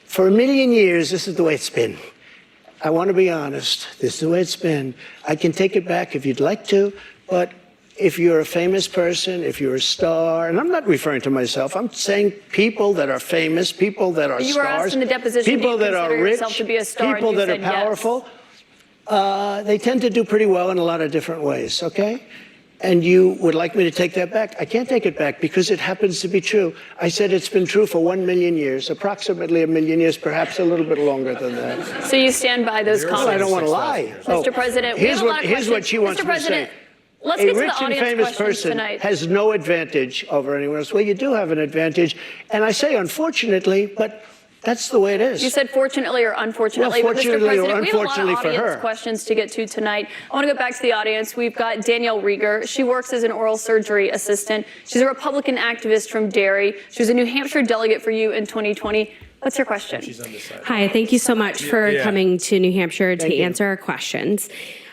for a million years, this is the way it's been. I want to be honest. This is the way it's been. I can take it back if you'd like to, but if you're a famous person, if you're a star, and I'm not referring to myself, I'm saying people that are famous, people that are you were stars, asked in the deposition, people that are rich, to be a star, people that are powerful, they tend to do pretty well in a lot of different ways, okay? And you would like me to take that back? I can't take it back because it happens to be true. I said it's been true for 1 million years, approximately 1 million years, perhaps a little bit longer than that. So you stand by those comments? Well, I don't want to lie. Mr. President, here's what she wants me to say. Let's a get to rich the and audience famous questions person tonight. has no advantage over anyone else. Well, you do have an advantage. And I say unfortunately, but that's the way it is. You said fortunately or unfortunately. Well, fortunately but Mr. President, or unfortunately we have a lot of audience for her. questions to get to tonight. I want to go back to the audience. We've got Danielle Rieger. She works as an oral surgery assistant. She's a Republican activist from Derry. She was a New Hampshire delegate for you in 2020. What's your question? Hi, thank you so much for coming to New Hampshire to answer our questions.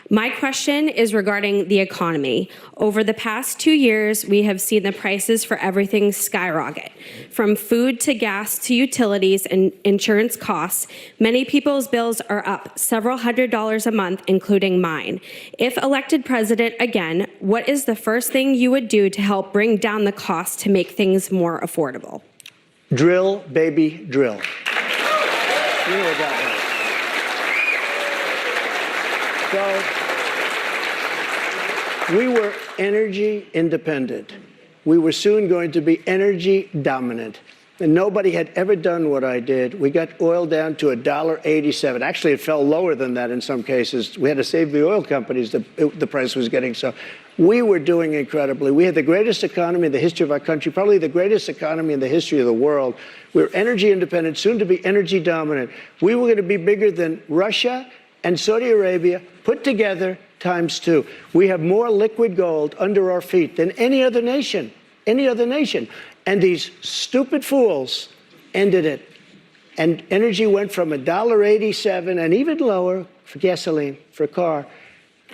My question is regarding the economy. Over the past 2 years, we have seen the prices for everything skyrocket. From food to gas to utilities and insurance costs, many people's bills are up several $100s a month, including mine. If elected president again, what is the first thing you would do to help bring down the cost to make things more affordable? Drill, baby, drill. You know what that is. So, we were energy independent. We were soon going to be energy dominant. And nobody had ever done what I did. We got oil down to $1.87. Actually, it fell lower than that in some cases. We had to save the oil companies, the price was getting so. We were doing incredibly. We had the greatest economy in the history of our country, probably the greatest economy in the history of the world. We were energy independent, soon to be energy dominant. We were going to be bigger than Russia and Saudi Arabia put together ×2. We have more liquid gold under our feet than any other nation, And these stupid fools ended it. And energy went from $1.87 and even lower for gasoline, for a car.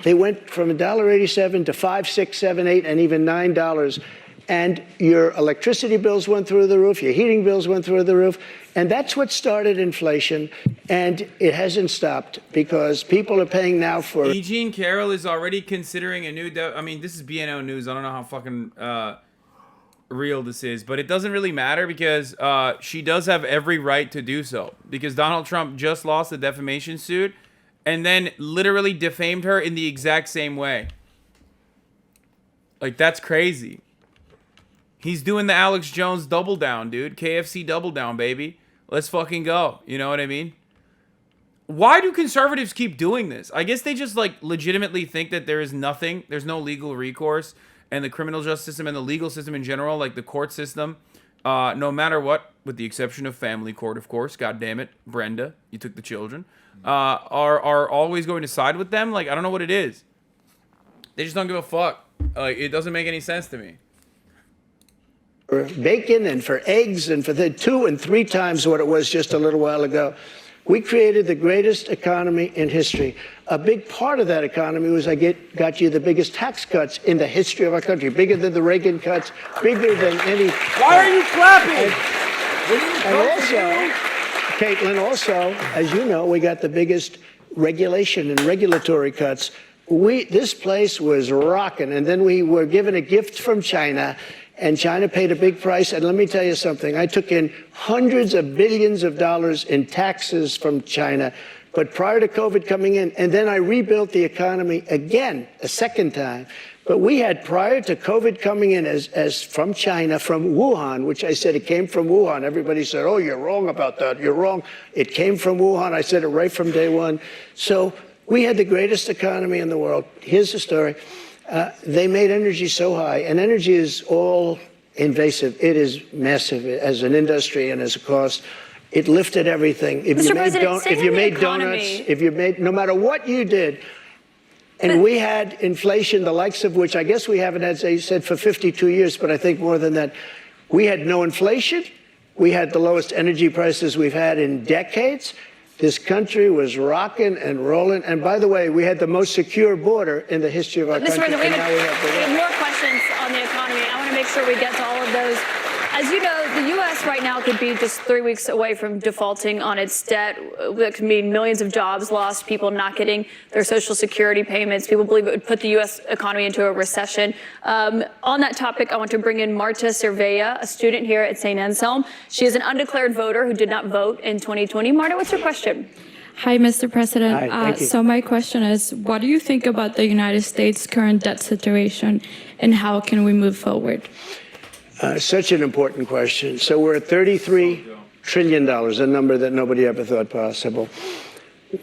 They went from $1.87 to $5, $6, $7, $8, and even $9. And your electricity bills went through the roof, your heating bills went through the roof. And that's what started inflation. And it hasn't stopped because people are paying now for... E. Jean Carroll is already considering a new... I mean, this is BNO News. I don't know how fucking real this is. But it doesn't really matter because she does have every right to do so. Because Donald Trump just lost the defamation suit and then literally defamed her in the exact same way. Like, that's crazy. He's doing the Alex Jones double down, dude. KFC double down, baby. Let's fucking go. You know what I mean? Why do conservatives keep doing this? I guess they just, like, legitimately think that there is nothing. There's no legal recourse. And the criminal justice system and the legal system in general, like the court system, no matter what, with the exception of family court, of course. God damn it. Brenda, you took the children. Are always going to side with them. Like, I don't know what it is. They just don't give a fuck. Like, it doesn't make any sense to me. For bacon and for eggs and for the 2 and 3 times what it was just a little while ago. We created the greatest economy in history. A big part of that economy was got you the biggest tax cuts in the history of our country, bigger than the Reagan cuts, bigger than any... Why are you clapping? And also, Caitlin, also, as you know, we got the biggest regulation and regulatory cuts. This place was rocking, and then we were given a gift from China, and China paid a big price. And let me tell you something. I took in hundreds of billions of dollars in taxes from China. But prior to COVID coming in, and then I rebuilt the economy again, a second time. But we had, prior to COVID coming in as from China, from Wuhan, which I said it came from Wuhan. Everybody said, oh, you're wrong about that. You're wrong. It came from Wuhan. I said it right from day one. So we had the greatest economy in the world. Here's the story. They made energy so high, and energy is all invasive. It is massive as an industry and as a cost. It lifted everything. If you made donuts, no matter what you did, and we had inflation, the likes of which I guess we haven't had, as I said, for 52 years, but I think more than that. We had no inflation. We had the lowest energy prices we've had in decades. This country was rocking and rolling. And by the way, we had the most secure border in the history of our country. Mr. President, we have more questions on the economy. I want to make sure we get to all of those. As you know, the U.S. right now could be just 3 weeks away from defaulting on its debt. That could mean millions of jobs lost, people not getting their Social Security payments. People believe it would put the U.S. economy into a recession. On that topic, I want to bring in Marta Cervella, a student here at St. Anselm. She is an undeclared voter who did not vote in 2020. Marta, what's your question? Hi, Mr. President. Hi, thank you. So my question is, what do you think about the United States' current debt situation, and how can we move forward? Such an important question. So we're at $33 trillion, a number that nobody ever thought possible.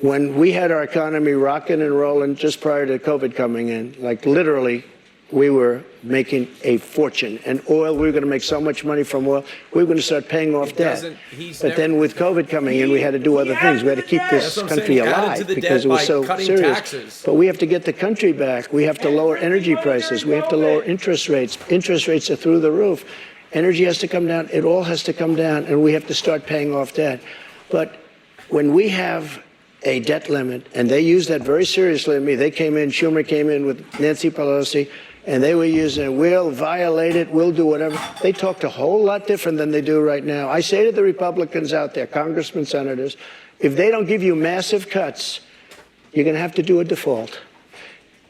When we had our economy rocking and rolling just prior to COVID coming in, like literally, we were making a fortune. And oil, we were going to make so much money from oil, we were going to start paying off debt. But then with COVID coming in, we had to do other things. We had to keep this country alive because it was so serious. Taxes. But we have to get the country back. We have to lower energy prices. We have to lower interest rates. Interest rates are through the roof. Energy has to come down. It all has to come down, and we have to start paying off debt. But when we have a debt limit, and they use that very seriously in me. They came in, Schumer came in with Nancy Pelosi, and they were using, we'll violate it, we'll do whatever. They talked a whole lot different than they do right now. I say to the Republicans out there, congressmen, senators, if they don't give you massive cuts, you're going to have to do a default.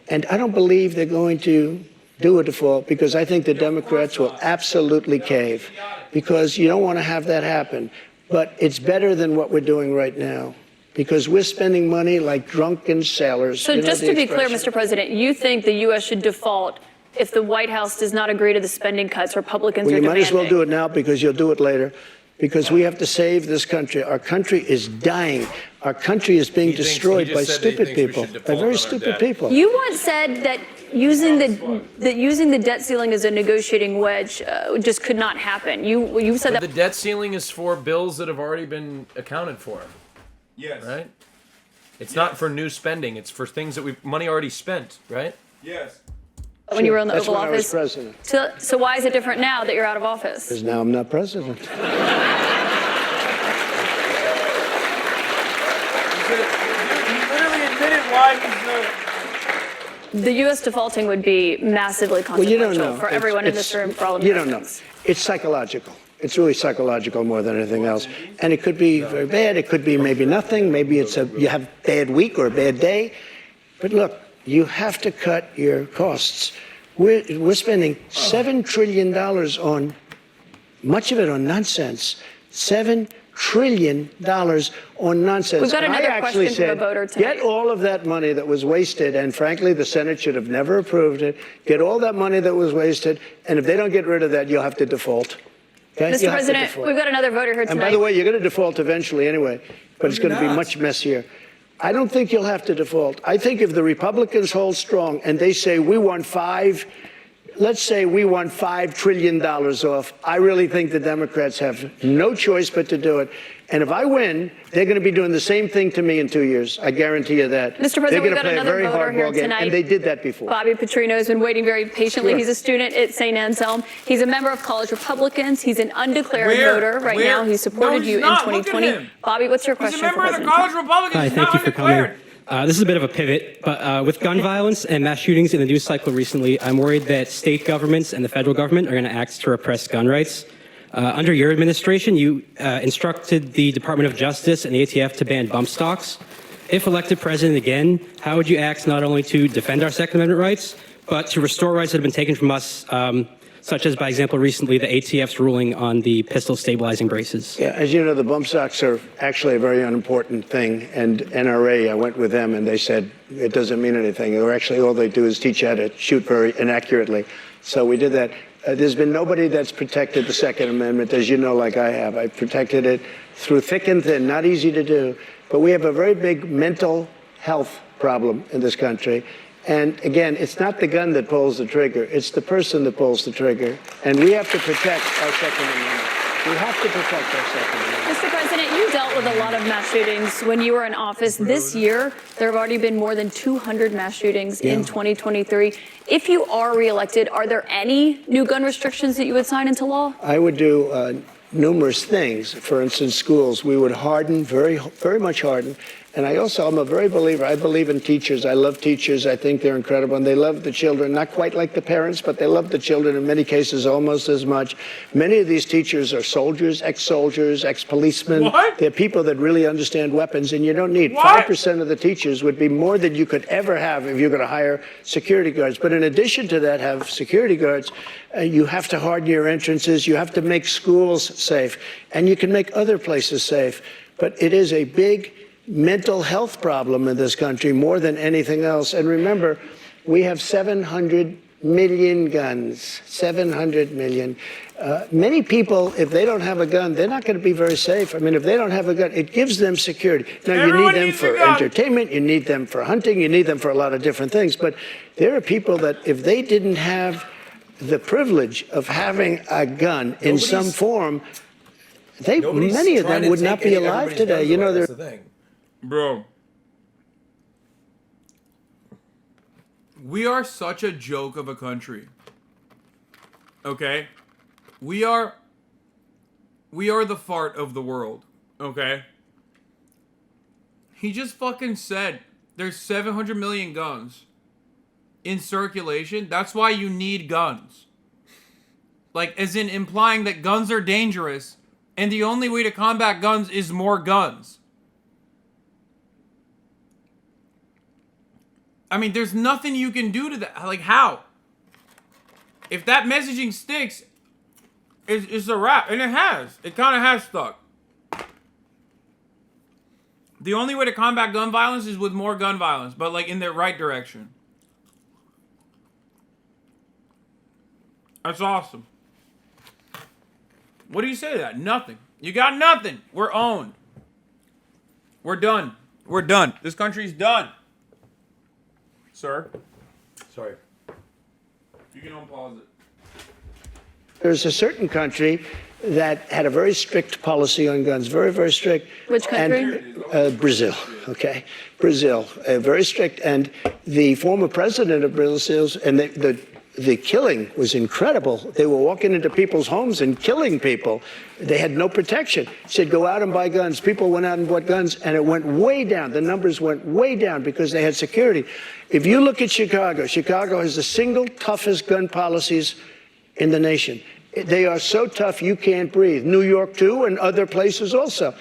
And I don't believe they're going to do a default because I think the Democrats will absolutely cave because you don't want to have that happen. But it's better than what we're doing right now, because we're spending money like drunken sailors. So just to be clear, Mr. President, you think the U.S. should default if the White House does not agree to the spending cuts Republicans are demanding? Well, you might as well do it now because you'll do it later, because we have to save this country. Our country is dying. Our country is being destroyed by stupid people, by very stupid people. You once said that using the debt ceiling as a negotiating wedge just could not happen. You said that the debt ceiling is for bills that have already been accounted for. Yes. Right? It's not for new spending. It's for things that we've money already spent, right? Yes. when you were in the That's Oval when Office. I was president. So why is it different now that you're out of office? Because now I'm not president. The U.S. defaulting would be massively Well, you consequential don't know. for everyone in this room, for all You don't know. Americans. It's psychological. It's really psychological more than anything else. And it could be very bad. It could be maybe nothing. Maybe you have a bad week or a bad day. But look, you have to cut your costs. We're spending $7 trillion on, much of it on nonsense. $7 trillion on nonsense. We've got And another I actually question from a said, voter tonight. get all of that money that was wasted, and frankly, the Senate should have never approved it. Get all that money that was wasted, and if they don't get rid of that, you'll have to default. Okay? Mr. You'll have to President, default. we've got another voter here tonight. And by the way, you're going to default eventually anyway, but it's going to be much messier. I don't think you'll have to default. I think if the Republicans hold strong and they say let's say we want $5 trillion off, I really think the Democrats have no choice but to do it. And if I win, they're going to be doing the same thing to me in 2 years. I guarantee you that. Mr. President, they're we've going to got play a another very voter here hardball game, tonight. and they did that before. Bobby Petrino has been waiting very patiently. Sure. He's a student at St. Anselm. He's a member of College Republicans. He's an undeclared voter right now. He supported you in 2020. Bobby, what's your question for President Trump? Hi, thank you for coming. This is a bit of a pivot, but with gun violence and mass shootings in the news cycle recently, I'm worried that state governments and the federal government are going to act to repress gun rights. Under your administration, you instructed the Department of Justice and the ATF to ban bump stocks. If elected president again, how would you act not only to defend our Second Amendment rights, but to restore rights that have been taken from us, such as, by example, recently the ATF's ruling on the pistol stabilizing braces? Yeah, as you know, the bump stocks are actually a very unimportant thing. And NRA, I went with them, and they said it doesn't mean anything. Or actually, all they do is teach you how to shoot very inaccurately. So we did that. There's been nobody that's protected the Second Amendment, as you know, like I have. I've protected it through thick and thin, not easy to do. But we have a very big mental health problem in this country. And again, it's not the gun that pulls the trigger. It's the person that pulls the trigger. And we have to protect our Second Amendment. We have to protect our Second Amendment. Mr. President, you dealt with a lot of mass shootings when you were in office. This year, there have already been more than 200 mass shootings in 2023. If you are reelected, are there any new gun restrictions that you would sign into law? I would do numerous things. For instance, schools, we would harden, very, very much harden. And I'm a very believer. I believe in teachers. I love teachers. I think they're incredible. And they love the children, not quite like the parents, but they love the children in many cases almost as much. Many of these teachers are soldiers, ex-soldiers, ex-policemen. What? They're people that really understand weapons, and you don't need 5% of the teachers would be more than you could ever have if you're going to hire security guards. But in addition to that, have security guards. You have to harden your entrances. You have to make schools safe, and you can make other places safe. But it is a big mental health problem in this country more than anything else. And remember, we have 700 million guns, 700 million. Many people, if they don't have a gun, they're not going to be very safe. I mean, if they don't have a gun, it gives them security. Now, you need them for entertainment, you need them for hunting, you need them for a lot of different things. But there are people that if they didn't have the privilege of having a gun in some form, many of them would not be alive today. You know, that's the thing. Bro, we are such a joke of a country. Okay? We are the fart of the world. Okay? He just fucking said there's 700 million guns in circulation. That's why you need guns. Like, as in implying that guns are dangerous, and the only way to combat guns is more guns. I mean, there's nothing you can do to that. Like, how? If that messaging sticks, it's a wrap. And it has. It kind of has stuck. The only way to combat gun violence is with more gun violence, but, like, in the right direction. That's awesome. What do you say to that? Nothing. You got nothing. We're owned. We're done. We're done. This country's done. Sir? Sorry. You can unpause it. There's a certain country that had a very strict policy on guns, very, very strict. Which country? And, Brazil, okay? Brazil, very strict. And the former president of Brazil, and the the killing was incredible. They were walking into people's homes and killing people. They had no protection. He said, go out and buy guns. People went out and bought guns, and it went way down. The numbers went way down because they had security. If you look at Chicago, Chicago has the single toughest gun policies in the nation. They are so tough you can't breathe. New York, too, and other places also.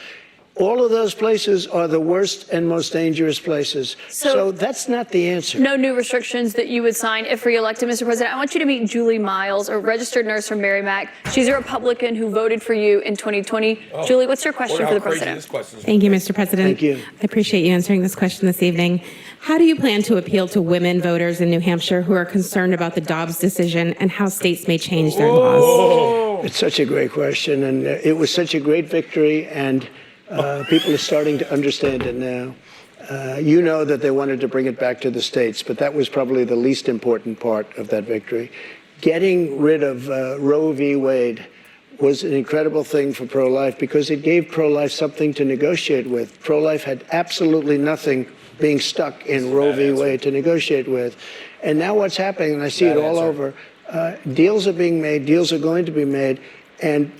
All of those places are the worst and most dangerous places. So that's not the answer. No new restrictions that you would sign if reelected, Mr. President. I want you to meet Julie Miles, a registered nurse from Merrimack. She's a Republican who voted for you in 2020. Julie, what's your question for the president? Thank you, Mr. President. Thank you. I appreciate you answering this question this evening. How do you plan to appeal to women voters in New Hampshire who are concerned about the Dobbs decision and how states may change their laws? It's such a great question, and it was such a great victory, and people are starting to understand it now. You know that they wanted to bring it back to the states, but that was probably the least important part of that victory. Getting rid of Roe v. Wade was an incredible thing for pro-life because it gave pro-life something to negotiate with. Pro-life had absolutely nothing being stuck in Roe v. Wade to negotiate with. And now what's happening, and I see it all over, deals are being made, deals are going to be made, and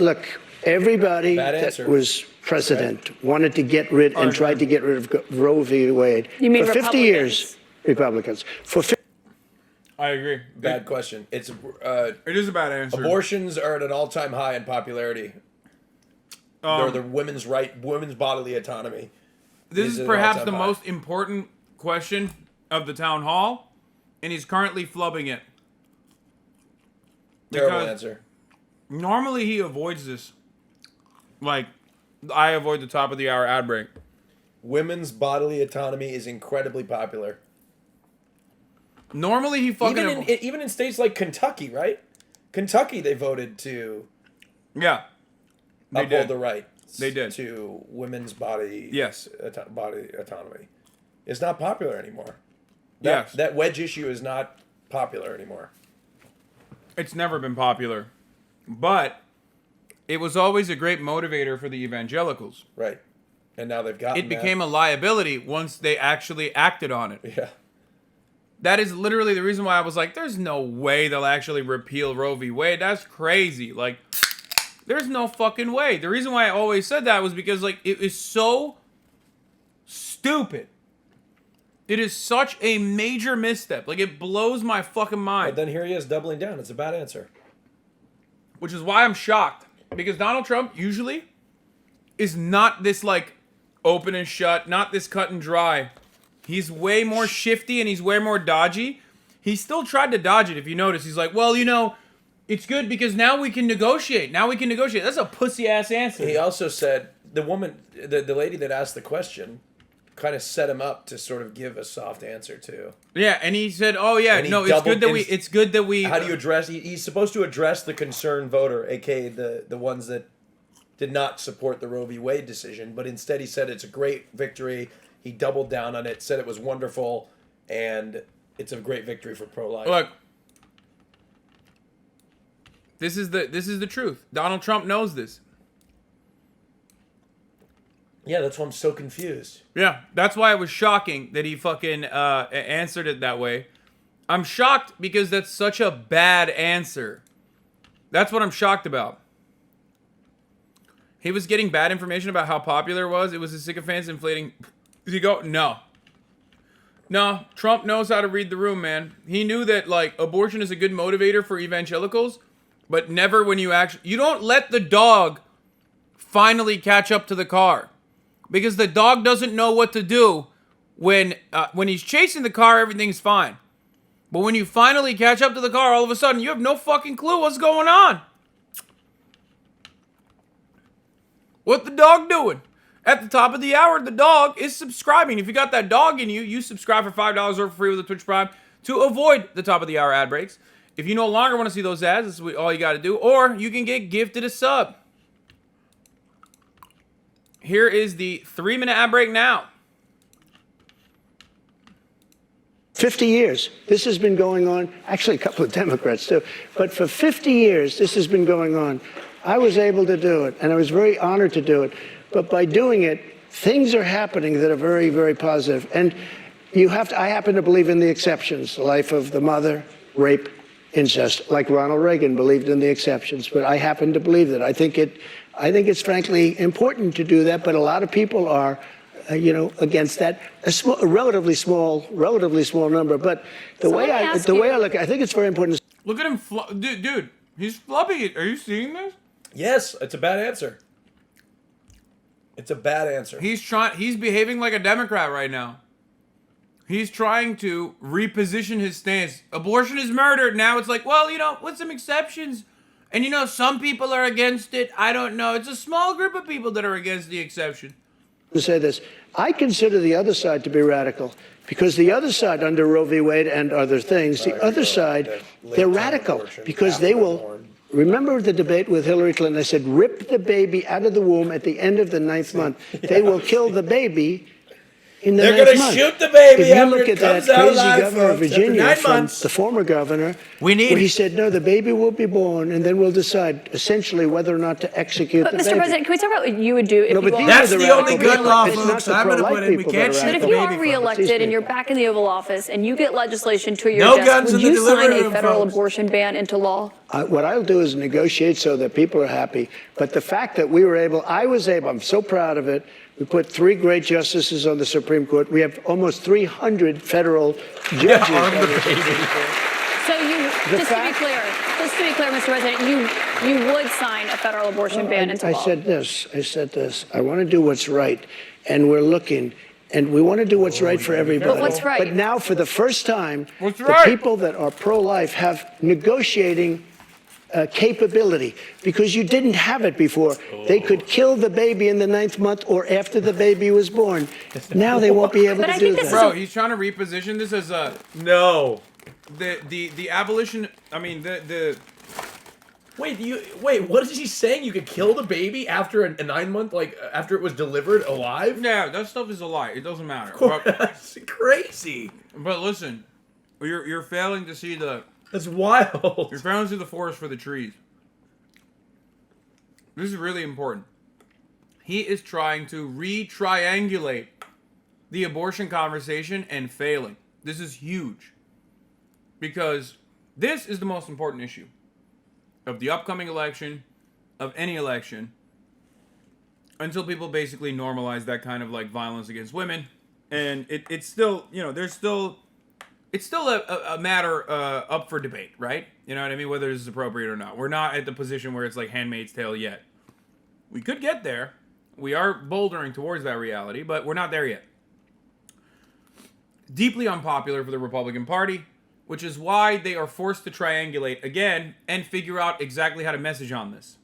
look, everybody that was president wanted to get rid and tried to get rid of Roe v. Wade. You mean for 50 years, Republicans. I agree. Bad question. It is a bad answer. Abortions are at an all-time high in popularity. They're the women's bodily autonomy. This is perhaps the most important question of the town hall, and he's currently flubbing it. Terrible answer. Normally he avoids this. Like, I avoid the top of the hour ad break. Women's bodily autonomy is incredibly popular. Normally he fucking... Even in states like Kentucky, right? Kentucky, they voted to... Yeah. Uphold the right. They did. To women's body... Yes. Body autonomy. It's not popular anymore. Yes. That wedge issue is not popular anymore. It's never been popular. But it was always a great motivator for the evangelicals. Right. And now they've gotten it became a liability once they actually acted on it. Yeah. That is literally the reason why I was like, there's no way they'll actually repeal Roe v. Wade. That's crazy. Like, there's no fucking way. The reason why I always said that was because, like, it is so stupid. It is such a major misstep. Like, it blows my fucking mind. But then here he is doubling down. It's a bad answer. Which is why I'm shocked. Because Donald Trump usually is not this, like, open and shut, not this cut and dry. He's way more shifty and he's way more dodgy. He still tried to dodge it, if you notice. He's like, well, you know, it's good because now we can negotiate. Now we can negotiate. That's a pussy-ass answer. He also said, the woman, the lady that asked the question, kind of set him up to sort of give a soft answer, too. Yeah, and he said, oh, yeah, no, it's good that we... How do you address... He's supposed to address the concerned voter, a.k.a. the ones that did not support the Roe v. Wade decision, but instead he said it's a great victory. He doubled down on it, said it was wonderful, and it's a great victory for pro-life. Look, this is the truth. Donald Trump knows this. Yeah, that's why I'm so confused. Yeah, that's why it was shocking that he fucking answered it that way. I'm shocked because that's such a bad answer. That's what I'm shocked about. He was getting bad information about how popular it was. It was his sycophants inflating... Does he go? No. No, Trump knows how to read the room, man. He knew that, like, abortion is a good motivator for evangelicals, but never when you actually... You don't let the dog finally catch up to the car. Because the dog doesn't know what to do when he's chasing the car, everything's fine. But when you finally catch up to the car, all of a sudden, you have no fucking clue what's going on. What the dog doing? At the top of the hour, the dog is subscribing. If you got that dog in you, you subscribe for $5 or for free with a Twitch Prime to avoid the top of the hour ad breaks. If you no longer want to see those ads, this is all you got to do. Or you can get gifted a sub. Here is the 3-minute ad break now. 50 years, this has been going on. Actually, a couple of Democrats, too. But for 50 years, this has been going on. I was able to do it, and I was very honored to do it. But by doing it, things are happening that are very, very positive. And I happen to believe in the exceptions, the life of the mother, rape, incest, like Ronald Reagan believed in the exceptions. But I happen to believe that. I think it's frankly important to do that, but a lot of people are, against that. A relatively small number. But the way I look, I think it's very important. Look at him, dude. He's flubbing it. Are you seeing this? Yes, it's a bad answer. It's a bad answer. He's behaving like a Democrat right now. He's trying to reposition his stance. Abortion is murder. Now it's like, well, with some exceptions. And some people are against it. I don't know. It's a small group of people that are against the exception. To say this, I consider the other side to be radical because the other side, under Roe v. Wade and other things, the other side, they're radical because they will. Remember the debate with Hillary Clinton? I said, rip the baby out of the womb at the end of the 9th month. They will kill the baby in the 9th month. They're going to shoot the baby if you after look it at comes that out crazy alive governor of Virginia, from the the former governor, where he said, no, the baby will be born, and then we'll decide essentially whether or not to execute the Mr. baby. President, can we talk about what you would do if you That's the only good law, It's not folks. the I'm going to pro-life put in. We people can't that are shoot But the if you baby. are reelected and you're back in the Oval Office and you get legislation to your No desk, guns would in the you sign delivery a room, federal folks. abortion ban into law? What I'll do is negotiate so that people are happy. But the fact that I was able, I'm so proud of it. We put 3 great justices on the Supreme Court. We have almost 300 federal judges. So just to be clear, Mr. President, you would sign a federal abortion ban into law. I said this. I want to do what's right. And we're looking. And we want to do what's right for everybody. But what's right? But now, for the first time, What's the right? people that are pro-life have negotiating capability because you didn't have it before. They could kill the baby in the 9th month or after the baby was born. Now they won't be able But to I do think this that. is Bro, he's trying to reposition this as a No. the abolition. I mean the. Wait, what is he saying? You could kill the baby after a 9-month, after it was delivered alive? Yeah, that stuff is a lie. It doesn't matter. That's crazy. But listen, you're failing to see That's wild. you're failing to see the forest for the trees. This is really important. He is trying to re-triangulate the abortion conversation and failing. This is huge. Because this is the most important issue of the upcoming election, of any election, until people basically normalize that kind of violence against women. And it's still, it's still a matter up for debate, right? You know what I mean? Whether this is appropriate or not. We're not at the position where it's like Handmaid's Tale yet. We could get there. We are bouldering towards that reality, but we're not there yet. Deeply unpopular for the Republican Party, which is why they are forced to triangulate again and figure out exactly how to message on this.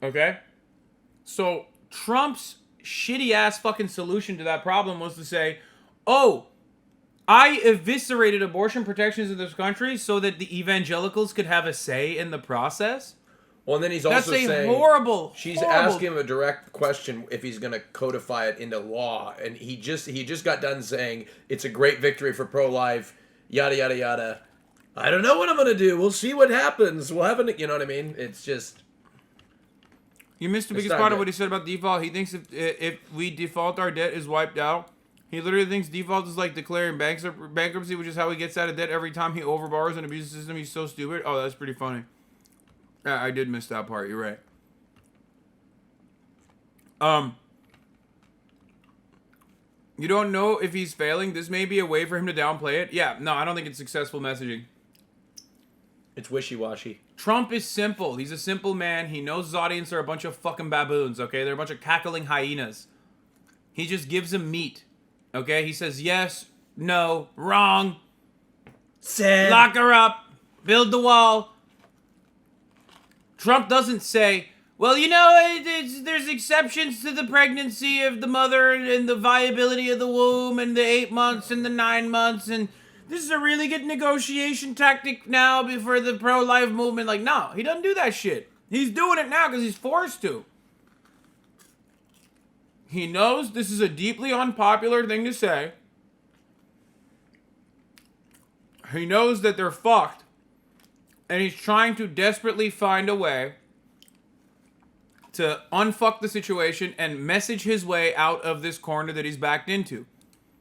Okay? So Trump's shitty ass fucking solution to that problem was to say, oh, I eviscerated abortion protections in this country so that the evangelicals could have a say in the process. Well, and then he's also saying she's asking him a direct question if he's going to codify it into law, and he just got done saying it's a great victory for pro-life, yada yada yada. I don't know what I'm going to do. We'll see what happens. We'll have you know what I mean? It's just you missed the biggest part of what he said about default. He thinks if we default, our debt is wiped out. He literally thinks default is like declaring bankruptcy, which is how he gets out of debt every time he overborrows and abuses the system. He's so stupid. Oh, that's pretty funny. I did miss that part. You're right. You don't know if he's failing. This may be a way for him to downplay it. Yeah, no, I don't think it's successful messaging. It's wishy-washy. Trump is simple. He's a simple man. He knows his audience are a bunch of fucking baboons, okay? They're a bunch of cackling hyenas. He just gives them meat, okay? He says yes, no, wrong, lock her up, build the wall. Trump doesn't say, well, there's exceptions to the pregnancy of the mother and the viability of the womb and the 8 months and the 9 months. And this is a really good negotiation tactic now for the pro-life movement. No, he doesn't do that shit. He's doing it now because he's forced to. He knows this is a deeply unpopular thing to say. He knows that they're fucked. And he's trying to desperately find a way to unfuck the situation and message his way out of this corner that he's backed into.